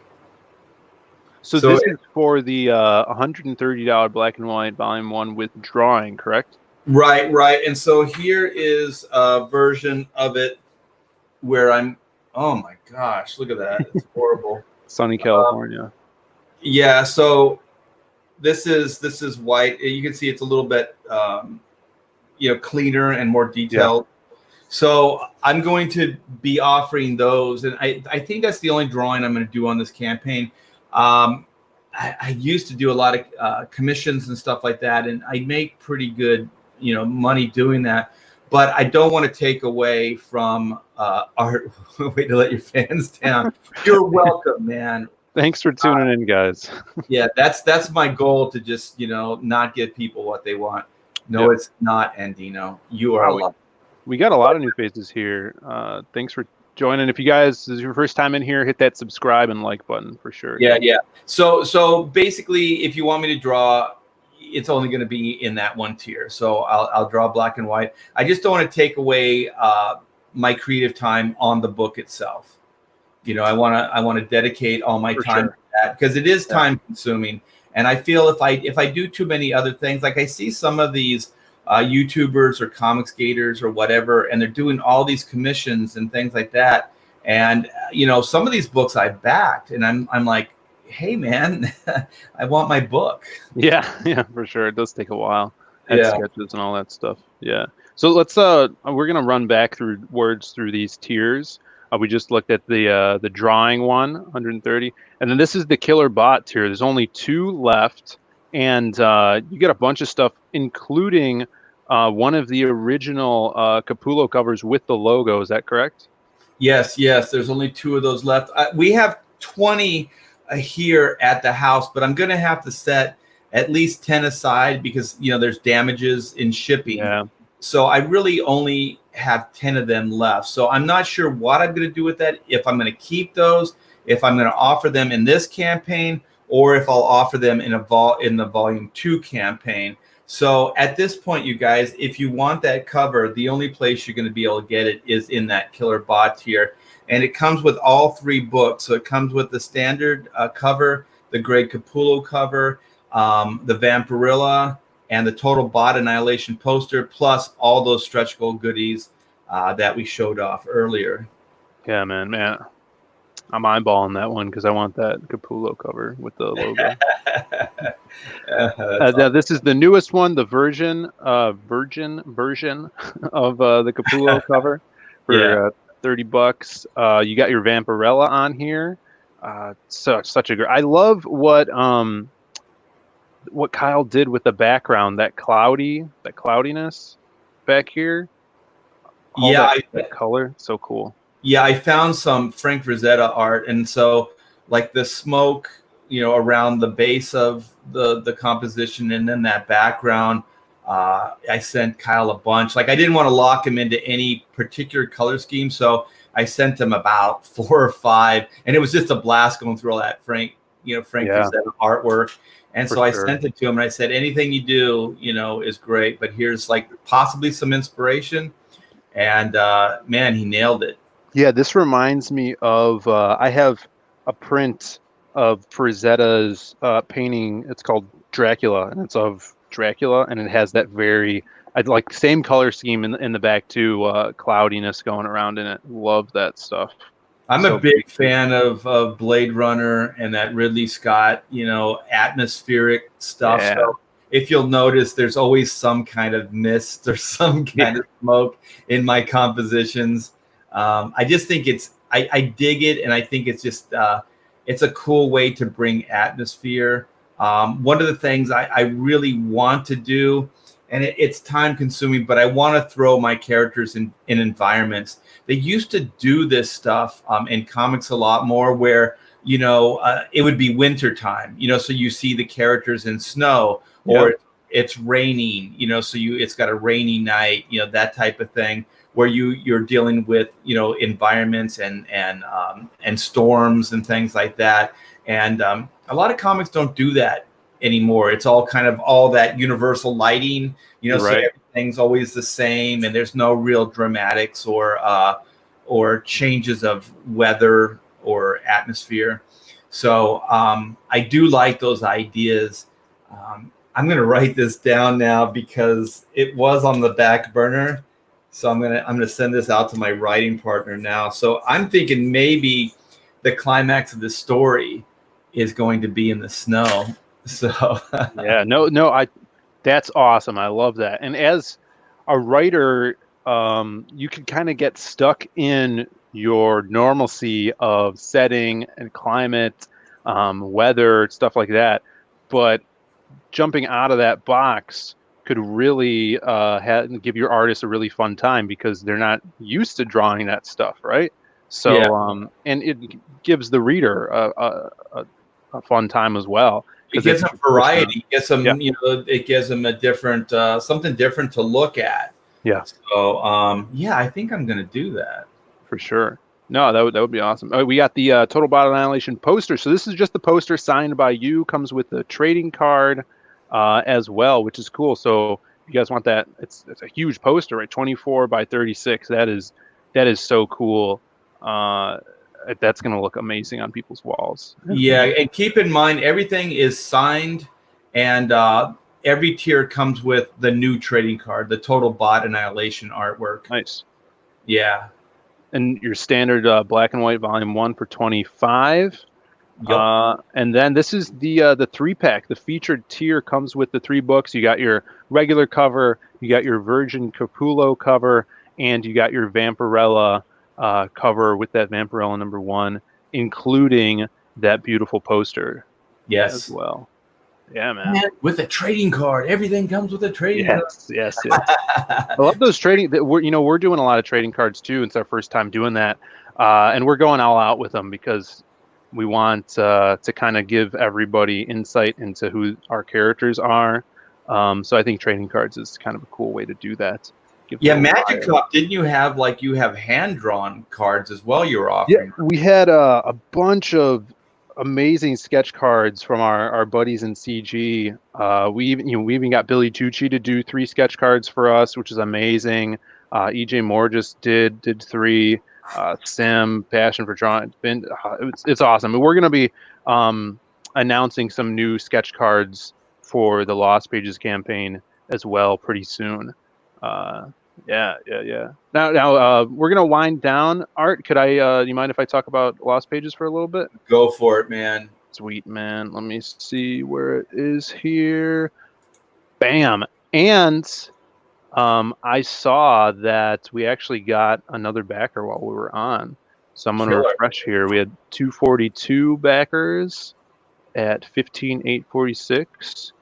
So this is for the $130 black and white volume 1 with drawing, correct? Right. And so here is a version of it where oh my gosh, look at that. It's horrible. Sunny California. Yeah, so this is white. You can see it's a little bit cleaner and more detailed. Yeah. So I'm going to be offering those, and I think that's the only drawing I'm going to do on this campaign. I used to do a lot of commissions and stuff like that, and I make pretty good money doing that. But I don't want to take away from Art. Way to let your fans down. You're welcome, man. Thanks for tuning in, guys. Yeah, that's my goal, to just not give people what they want. No, It's not, Andino. You are loved. We got a lot of new faces here. Thanks for joining. If you guys, this is your first time in here, hit that subscribe and like button for sure. Yeah. So basically, if you want me to draw, it's only going to be in that one tier. So I'll draw black and white. I just don't want to take away my creative time on the book itself. I want to dedicate all my time to that, because it is time consuming. And I feel if I do too many other things, like I see some of these YouTubers or comics gators or whatever, and they're doing all these commissions and things like that. And some of these books I backed, and I'm like, hey man, I want my book. Yeah, yeah, for sure. It does take a while. Head Yeah. sketches and all that stuff. Yeah. So let's we're gonna run back through these tiers. We just looked at the drawing one, 130, and then this is the killer bot tier. There's only two left, and you get a bunch of stuff, including one of the original Capullo covers with the logo. Is that correct? Yes, yes. There's only two of those left. We have 20 here at the house, but I'm going to have to set at least 10 aside because there's damages in shipping. Yeah. So I really only have 10 of them left. So I'm not sure what I'm going to do with that. If I'm going to keep those, if I'm going to offer them in this campaign, or if I'll offer them in the volume 2 campaign. So at this point, you guys, if you want that cover, the only place you're going to be able to get it is in that killer bot tier. And it comes with all 3 books. So it comes with the standard cover, the Greg Capullo cover, the Vampirilla, and the Total Bot Annihilation poster, plus all those stretch goal goodies that we showed off earlier. Yeah, man. I'm eyeballing that one because I want that Capullo cover with the logo. Now this is the newest one, the version of the Capullo cover for $30. You got your Vampirella on here. Such a great. I love what Kyle did with the background, that cloudiness back here. That color, so cool. Yeah, I found some Frank Frazetta art, and so like the smoke, around the base of the composition, and then that background. I sent Kyle a bunch. Like I didn't want to lock him into any particular color scheme, so I sent him about 4 or 5, and it was just a blast going through all that Frank Frazetta artwork. And so I sent it to him, and I said, anything you do, is great, but here's like possibly some inspiration. And man, he nailed it. Yeah, this reminds me of I have a print of Frazetta's painting. It's called Dracula, and it's of Dracula, and it has that same color scheme in the back too, cloudiness going around in it. Love that stuff. I'm a big fan of Blade Runner and that Ridley Scott, atmospheric stuff. Yeah. So if you'll notice, there's always some kind of mist or some kind of smoke in my compositions. I just think I dig it, and I think it's just it's a cool way to bring atmosphere. One of the things I really want to do, and it's time consuming, but I want to throw my characters in environments. They used to do this stuff in comics a lot more, where it would be winter time, so you see the characters in snow, or it's raining, so it's got a rainy night, that type of thing, where you're dealing with environments and storms and things like that. And a lot of comics don't do that anymore. It's all kind of all that universal lighting, so everything's always the same, and there's no real dramatics or changes of weather or atmosphere. So I do like those ideas. I'm going to write this down now because it was on the back burner. So I'm gonna send this out to my writing partner now. So I'm thinking maybe the climax of the story is going to be in the snow. So yeah, that's awesome. I love that. And as a writer, you can kind of get stuck in your normalcy of setting and climate, weather, stuff like that. But jumping out of that box could really give your artist a really fun time because they're not used to drawing that stuff, right? So, and it gives the reader a fun time as well. It gives them variety. It gives them a different something different to look at. Yeah. So, I think I'm going to do that for sure. No, that would be awesome. We got the Total Bot Annihilation poster. So this is just the poster signed by you. Comes with the trading card. As well, which is cool. So if you guys want that, it's a huge poster, right? 24 by 36. That is so cool. That's going to look amazing on people's walls. Yeah, and keep in mind everything is signed, and every tier comes with the new trading card, the Total Bot Annihilation artwork. Nice. Yeah. And your standard black and white volume 1 for 25. Yep. And then this is the 3-pack. The featured tier comes with the 3 books. You got your regular cover, you got your Virgin Capullo cover, and you got your Vampirella cover with that Vampirella #1, including that beautiful poster as Yes. well. Yeah, man. And with a trading card, everything comes with a trading Yes, yes, yes. I love those trading. We're doing a lot of trading cards too. It's our first time doing that, and we're going all out with them because we want to kind of give everybody insight into who our characters are. So I think trading cards is kind of a cool way to do that. Gives a Yeah, little Magic bio. Cup, didn't you have you have hand drawn cards as well you were Yeah, offering? we had a bunch of amazing sketch cards from our buddies in CG. We even got Billy Tucci to do 3 sketch cards for us, which is amazing. EJ Moore just did 3. Sim, Passion for Drawing. It's awesome. And we're gonna be announcing some new sketch cards for the Lost Pages campaign as well pretty soon. Uh, yeah. Now, we're gonna wind down. Art, could I? You mind if I talk about Lost Pages for a little bit? Go for it, man. Sweet, man. Let me see where it is here. Bam. And I saw that we actually got another backer while we were on. So I'm gonna Killer. refresh here. We had 242 backers at 15,846.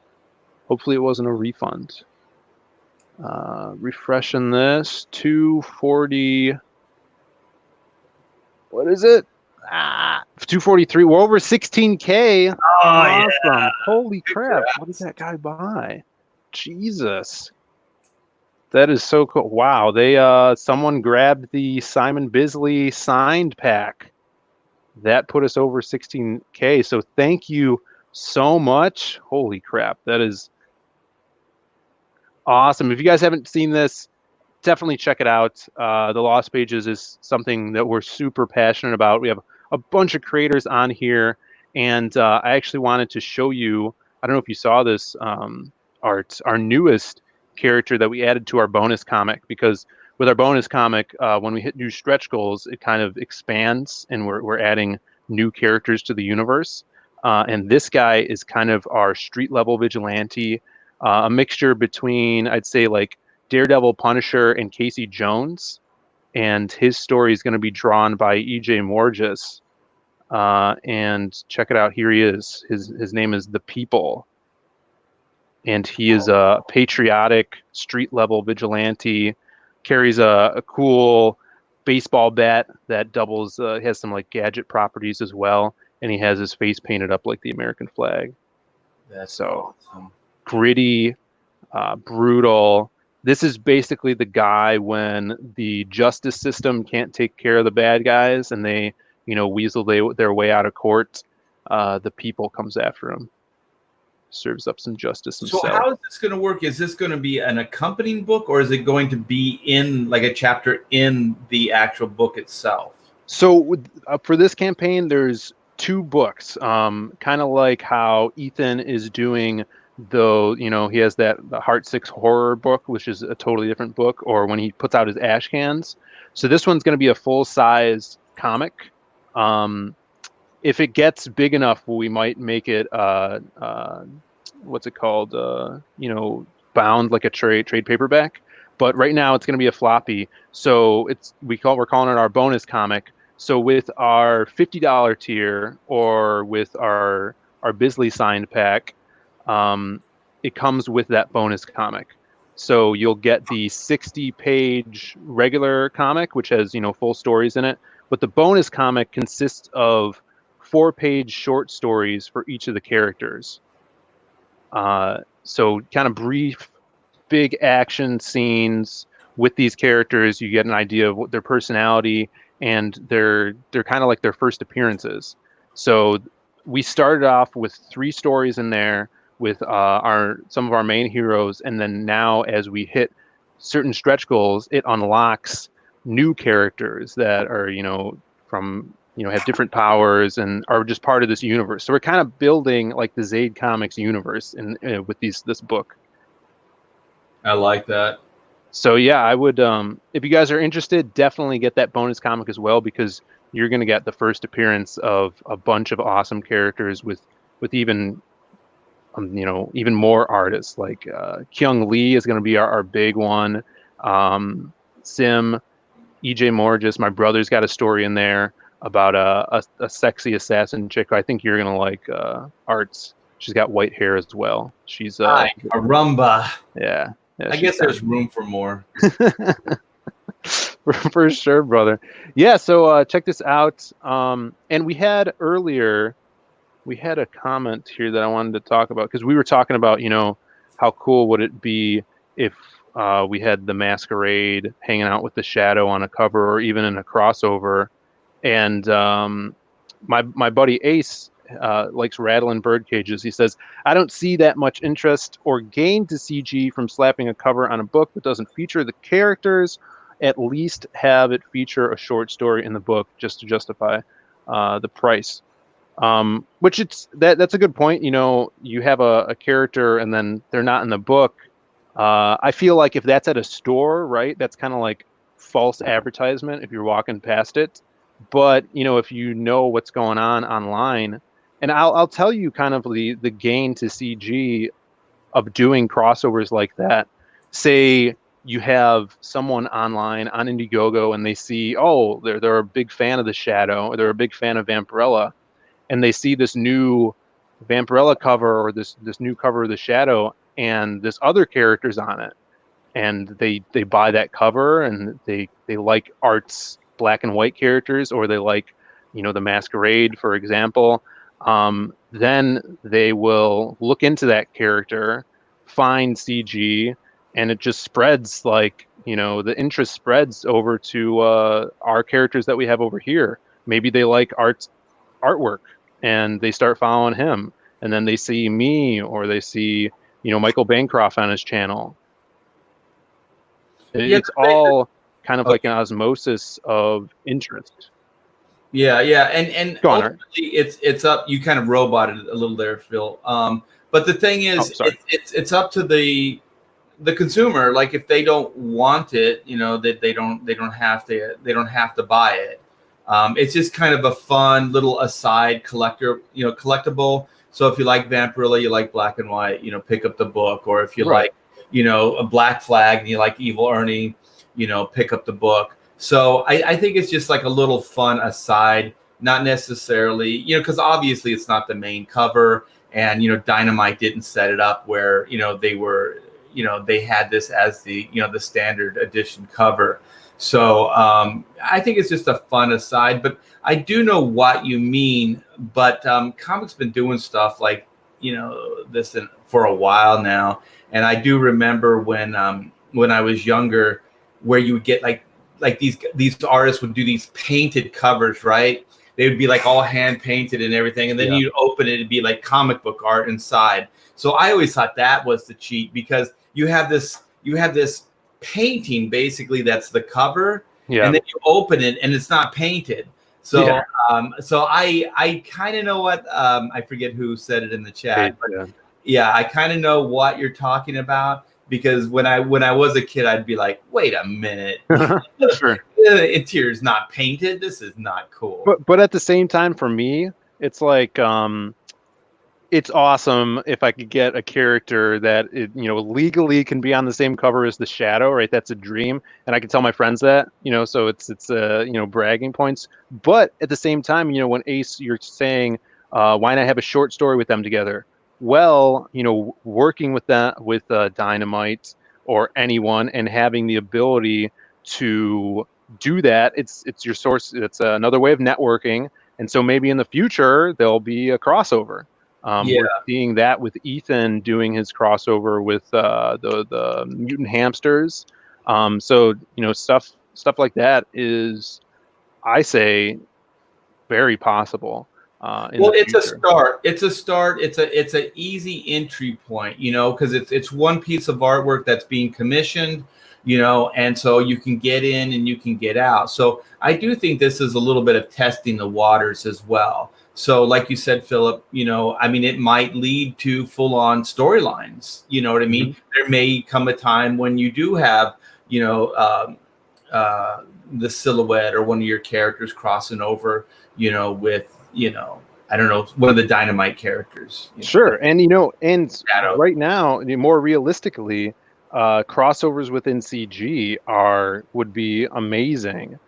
Hopefully, it wasn't a refund. Refreshing this 240. What is it? 243. We're over 16K. Oh, Awesome. yeah. Holy crap. What did that guy buy? Jesus. That is so cool. Wow. They someone grabbed the Simon Bisley signed pack. That put us over 16K. So thank you so much. Holy crap. That is awesome. If you guys haven't seen this, definitely check it out. The Lost Pages is something that we're super passionate about. We have a bunch of creators on here, and I actually wanted to show you. I don't know if you saw this, Art, our newest character that we added to our bonus comic, because with our bonus comic, when we hit new stretch goals, it kind of expands, and we're adding new characters to the universe. And this guy is kind of our street level vigilante, a mixture between, I'd say, like Daredevil, Punisher, and Casey Jones, and his story is going to be drawn by EJ Morges. And check it out. Here he is. His name is The People, and he is a patriotic street level vigilante. Carries a cool baseball bat that doubles. Has some like gadget properties as well, and he has his face painted up like the American flag. That's So awesome. gritty, brutal. This is basically the guy when the justice system can't take care of the bad guys and they, weasel their way out of court. The People comes after him, serves up some justice So himself. how is this going to work? Is this going to be an accompanying book, or is it going to be in like a chapter in the actual book itself? So for this campaign, there's 2 books, kind of like how Ethan is doing. Though he has the Heart 6 horror book, which is a totally different book, or when he puts out his ash cans. So this one's going to be a full-size comic. If it gets big enough, we might make it what's it called? Bound like a trade paperback. But right now it's going to be a floppy. So we're calling it our bonus comic. So with our $50 tier or with our Bisley signed pack, it comes with that bonus comic. So you'll get the 60-page regular comic, which has full stories in it. But the bonus comic consists of 4-page short stories for each of the characters. So kind of brief, big action scenes with these characters. You get an idea of what their personality, and they're kind of like their first appearances. So we started off with 3 stories in there with some of our main heroes, and then now as we hit certain stretch goals, it unlocks new characters that are from have different powers and are just part of this universe. So we're kind of building like the Zaid Comics universe with this book. I like that. So yeah, I would if you guys are interested, definitely get that bonus comic as well, because you're going to get the first appearance of a bunch of awesome characters with even even more artists. Like Kyung Lee is going to be our big one. Sim, EJ Moore, just my brother's got a story in there about a sexy assassin chick. I think you're gonna like Arts. She's got white hair as well. She's Hi, Arumba. yeah, I guess there's room for more. for sure, brother. Yeah, so check this out. And we had a comment here that I wanted to talk about because we were talking about, how cool would it be if we had the Masquerade hanging out with the Shadow on a cover or even in a crossover. And my buddy Ace likes rattling bird cages. He says, I don't see that much interest or gain to CG from slapping a cover on a book that doesn't feature the characters. At least have it feature a short story in the book just to justify the price. Which that's a good point. You have a character and then they're not in the book. I feel like if that's at a store, right, that's kind of like false advertisement if you're walking past it. But if you know what's going on online, and I'll tell you kind of the gain to CG of doing crossovers like that. Say you have someone online on Indiegogo and they see, oh, they're a big fan of the Shadow, or they're a big fan of Vampirella, and they see this new Vampirella cover or this new cover of the Shadow, and this other character's on it, and they buy that cover, and they like Art's black and white characters, or they like the Masquerade, for example. Then they will look into that character, find CG, and it just spreads, like the interest spreads over to our characters that we have over here. Maybe they like Art's artwork and they start following him, and then they see me, or they see Michael Bancroft on his channel. It's all kind of like an osmosis of interest. Yeah, and ultimately it's up. You kind of roboted a little there, Phil. But the thing is, it's up to the consumer. Like if they don't want it, that they don't have to buy it. It's just kind of a fun little aside collectible. So if you like Vampirella, you like Black and White, pick up the book. Or if you like, a Black Flag and you like Evil Ernie, pick up the book. So I think it's just like a little fun aside, not necessarily, because obviously it's not the main cover, and Dynamite didn't set it up where they were, they had this as the the standard edition cover. So I think it's just a fun aside, but I do know what you mean. But comics been doing stuff like this for a while now, and I do remember when I was younger, where you would get like these artists would do these painted covers, right? They would be like all hand painted and everything, and then you open it, it'd be like comic book art inside. So I always thought that was the cheat, because you have this painting basically that's the cover, and then you open it and it's not painted. So so I kind of know what I forget who said it in the chat, but I kind of know what you're talking about. Because when I was a kid, I'd be like, wait a minute, the interior's not painted. This is not cool. But at the same time, for me, it's like it's awesome if I could get a character that legally can be on the same cover as the Shadow, right? That's a dream, and I can tell my friends that, so it's bragging points. But at the same time, when Ace, you're saying, why not have a short story with them together? Well, working with Dynamite or anyone and having the ability to do that, it's your source. It's another way of networking, and so maybe in the future there'll be a crossover. We're seeing that with Ethan doing his crossover with the Mutant Hamsters. So stuff like that is, I say, very possible. It's a start. It's a start. It's an easy entry point, because it's one piece of artwork that's being commissioned, and so you can get in and you can get out. So I do think this is a little bit of testing the waters as well. So like you said, Philip, it might lead to full on storylines. You know what I mean? Mm-hmm. There may come a time when you do have, the silhouette or one of your characters crossing over, with, I don't know, one of the Dynamite characters. Sure. And, and Shadow. right now, more realistically, crossovers within CG would be amazing.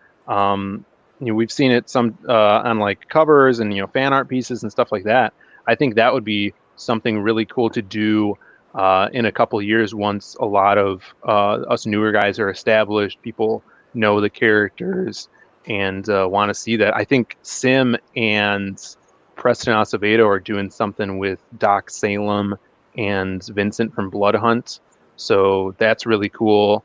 We've seen it some on like covers and, fan art pieces and stuff like that. I think that would be something really cool to do in a couple of years once a lot of us newer guys are established, people know the characters and want to see that. I think Sim and Preston Acevedo are doing something with Doc Salem and Vincent from Bloodhunt. So that's really cool.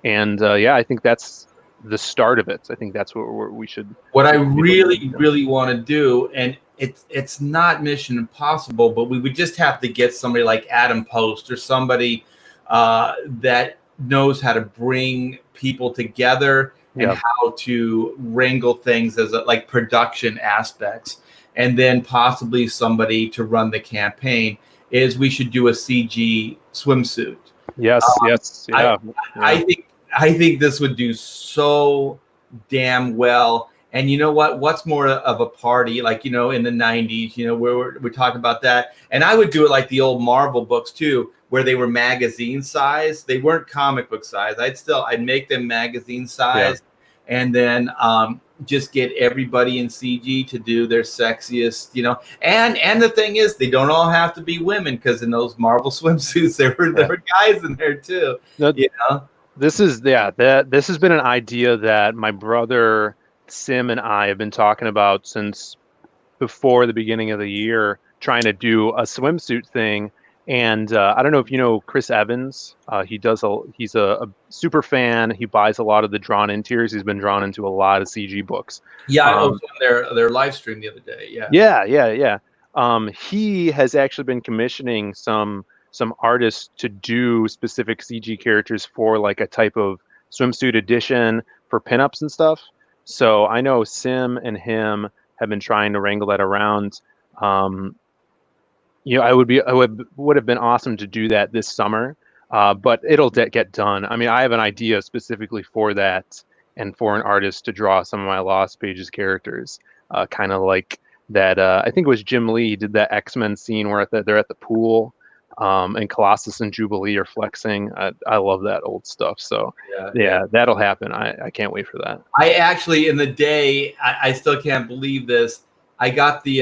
And I think that's the start of it. I think that's what we should. What I really, really want to do, and it's not Mission Impossible, but we would just have to get somebody like Adam Post or somebody that knows how to bring people together and how to wrangle things as like production aspects, and then possibly somebody to run the campaign. Is we should do a CG swimsuit. Yes. Yeah. I think this would do so damn well. And you know what? What's more of a party, like, in the 90s, where we're talking about that. And I would do it like the old Marvel books too, where they were magazine size. They weren't comic book size. I'd make them magazine size, and then just get everybody in CG to do their sexiest, and the thing is, they don't all have to be women, because in those Marvel swimsuits, there were guys in there too. This has been an idea that my brother Sim and I have been talking about since before the beginning of the year, trying to do a swimsuit thing. And I don't know if you know Chris Evans. He's a super fan. He buys a lot of the drawn interiors. He's been drawn into a lot of CG books. Yeah, I was on their live stream the other day. Yeah. He has actually been commissioning some artists to do specific CG characters for like a type of swimsuit edition for pinups and stuff. So I know Sim and him have been trying to wrangle that around. Would have been awesome to do that this summer, but it'll get done. I mean, I have an idea specifically for that and for an artist to draw some of my Lost Pages characters, kind of like that. I think it was Jim Lee did that X-Men scene where they're at the pool, and Colossus and Jubilee are flexing. I love that old stuff. So yeah, that'll happen. I can't wait for that. I actually, in the day, I still can't believe this. I got the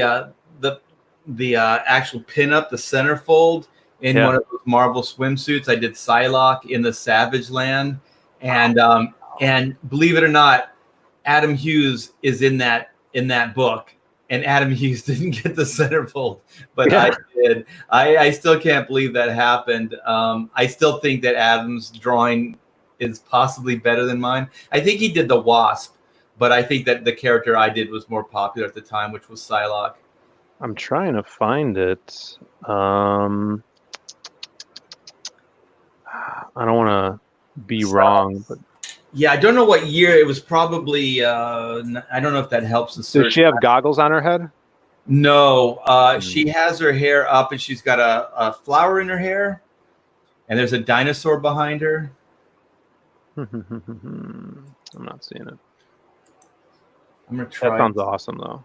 actual pinup, the centerfold in one of those Marvel swimsuits. I did Psylocke in the Savage Land, and believe it or not, Adam Hughes is in that book. And Adam Hughes didn't get the centerfold, but I did. I still can't believe that happened. I still think that Adam's drawing is possibly better than mine. I think he did the Wasp, but I think that the character I did was more popular at the time, which was Psylocke. I'm trying to find it. I don't want to be wrong, but yeah, I don't know what year it was. Probably I don't know if that helps the search. Does she have goggles on her head? No, she has her hair up, and she's got a flower in her hair, and there's a dinosaur behind her. I'm not seeing it. I'm gonna try. That sounds awesome, though.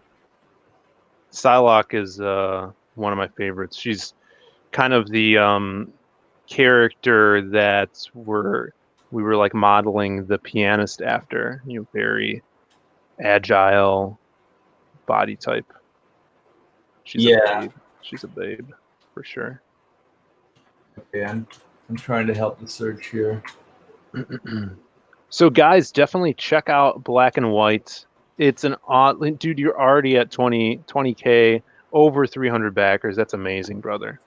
Psylocke is one of my favorites. She's kind of the character that we were like modeling the pianist after. Very agile body type. She's a babe. She's a babe for sure. Okay, I'm trying to help the search here. So guys, definitely check out Black and White. It's an odd dude. You're already at 20K, over 300 backers. That's amazing, brother.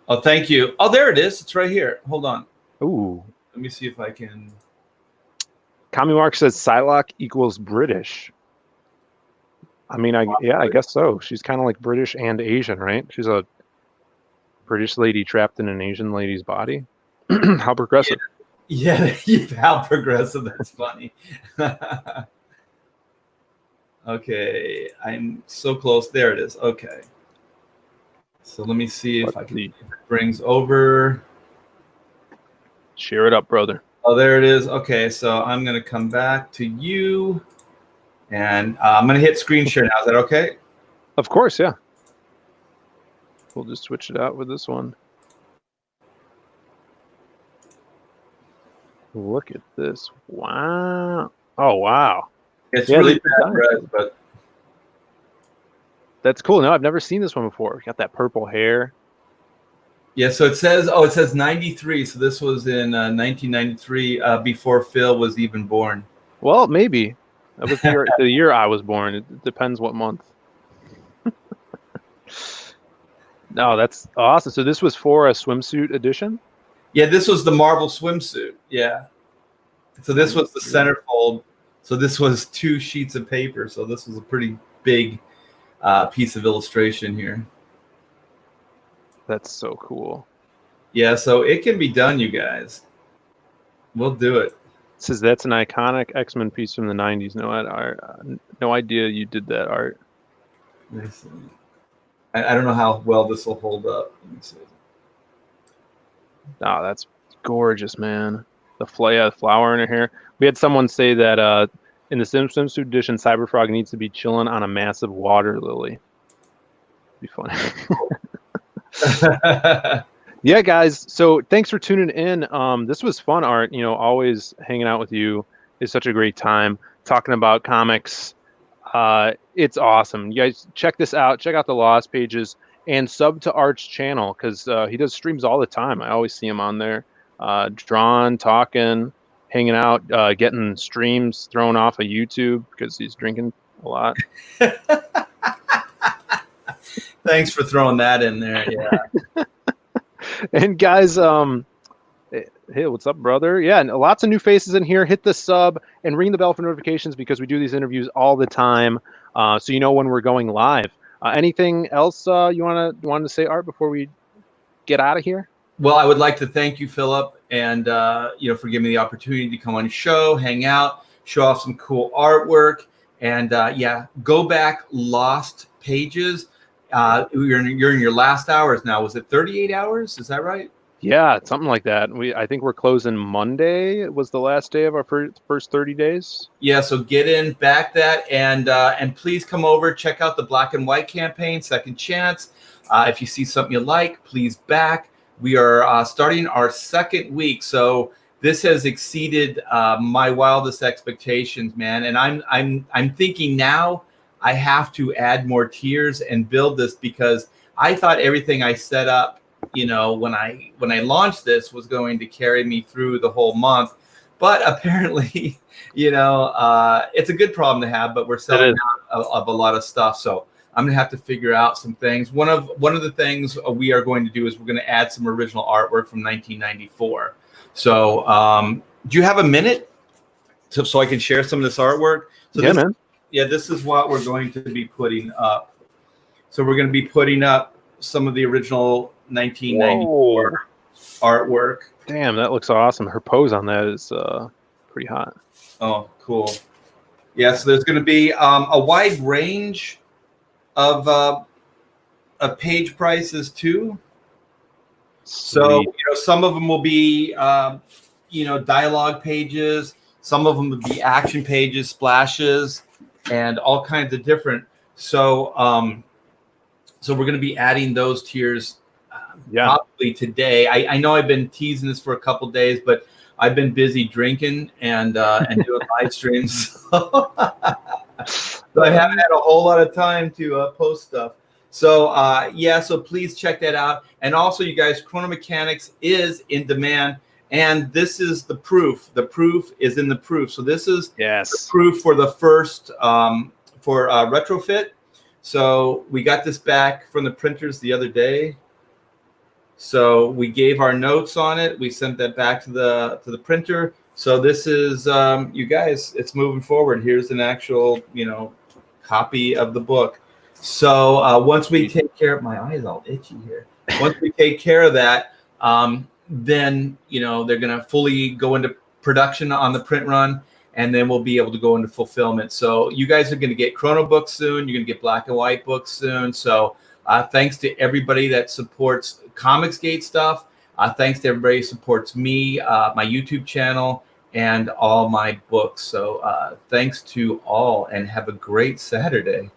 Oh, thank you. Oh, there it is. It's right here. Hold on. Ooh. Let me see if I can. Kami Mark says Psylocke equals British. I mean, I guess so. She's kind of like British and Asian, right? She's a British lady trapped in an Asian lady's body. How progressive. Yeah, how progressive. That's funny. Okay, I'm so close. There it is. Okay. So let me see if I can. If it brings over. Share it up, brother. Oh, there it is. Okay, so I'm going to come back to you, and I'm going to hit screen share now. Is that okay? Of course, yeah. We'll just switch it out with this one. Look at this. Wow. Oh, wow. It's really bad red, but that's cool. No, I've never seen this one before. Got that purple hair. Yeah, so it says 93. So this was in 1993, before Phil was even born. Well, maybe. That was the year I was born. It depends what month. No, that's awesome. So this was for a swimsuit edition? Yeah, this was the Marvel swimsuit. Yeah. So this was the centerfold. So this was 2 sheets of paper. So this was a pretty big piece of illustration here. That's so cool. Yeah, so it can be done, you guys. We'll do it. It says that's an iconic X-Men piece from the 90s. No idea you did that, Art. Let me see. I don't know how well this will hold up. Let me see. Oh, that's gorgeous, man. The flower in her hair. We had someone say that in the swimsuit edition, Cyberfrog needs to be chilling on a massive water lily. Be funny. Yeah, guys. So thanks for tuning in. This was fun, Art. Always hanging out with you is such a great time. Talking about comics. It's awesome. You guys check this out. Check out the Lost Pages and sub to Art's channel because he does streams all the time. I always see him on there, drawing, talking, hanging out, getting streams thrown off of YouTube because he's drinking a lot. Thanks for throwing that in there. Yeah. And guys, hey, what's up, brother? Yeah, and lots of new faces in here. Hit the sub and ring the bell for notifications because we do these interviews all the time, so you know when we're going live. Anything else you wanted to say, Art, before we get out of here? Well, I would like to thank you, Philip, and for giving me the opportunity to come on your show, hang out, show off some cool artwork, and go back Lost Pages. You're in your last hours now. Was it 38 hours? Is that right? Yeah, something like that. I think we're closing Monday. It was the last day of our first 30 days. Yeah, so get in, back that, and please come over, check out the Black and White campaign, Second Chance. If you see something you like, please back. We are starting our 2nd week, so this has exceeded my wildest expectations, man. And I'm thinking now I have to add more tiers and build this because I thought everything I set up, when I launched this was going to carry me through the whole month. But apparently, it's a good problem to have, but we're selling out of a lot of stuff. So I'm gonna have to figure out some things. One of the things we are going to do is we're going to add some original artwork from 1994. So do you have a minute so I can share some of this artwork? So yeah, man. Yeah, this is what we're going to be putting up. So we're going to be putting up some of the original 1994 artwork. Damn, that looks awesome. Her pose on that is pretty hot. Oh, cool. Yeah, so there's going to be a wide range of page prices too. So some of them will be dialogue pages. Some of them would be action pages, splashes, and all kinds of different. So we're going to be adding those tiers probably today. I know I've been teasing this for a couple of days, but I've been busy drinking and doing live streams. So I haven't had a whole lot of time to post stuff. So so please check that out. And also, you guys, Chrono Mechanics is in demand. And this is the proof. The proof is in the proof. So this is the proof for the first for retrofit. So we got this back from the printers the other day. So we gave our notes on it. We sent that back to the printer. So this is you guys. It's moving forward. Here's an actual copy of the book. So once we take care of my eyes, all itchy here. Once we take care of that. Then they're going to fully go into production on the print run, and then we'll be able to go into fulfillment. So you guys are going to get Chrono books soon. You're going to get Black and White books soon. So thanks to everybody that supports Comicsgate stuff. Thanks to everybody who supports me, my YouTube channel, and all my books. So thanks to all, and have a great Saturday.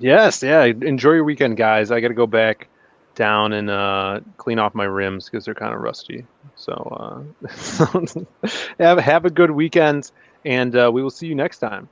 Yes, yeah. Enjoy your weekend, guys. I got to go back down and clean off my rims because they're kind of rusty. So have a good weekend, and we will see you next time.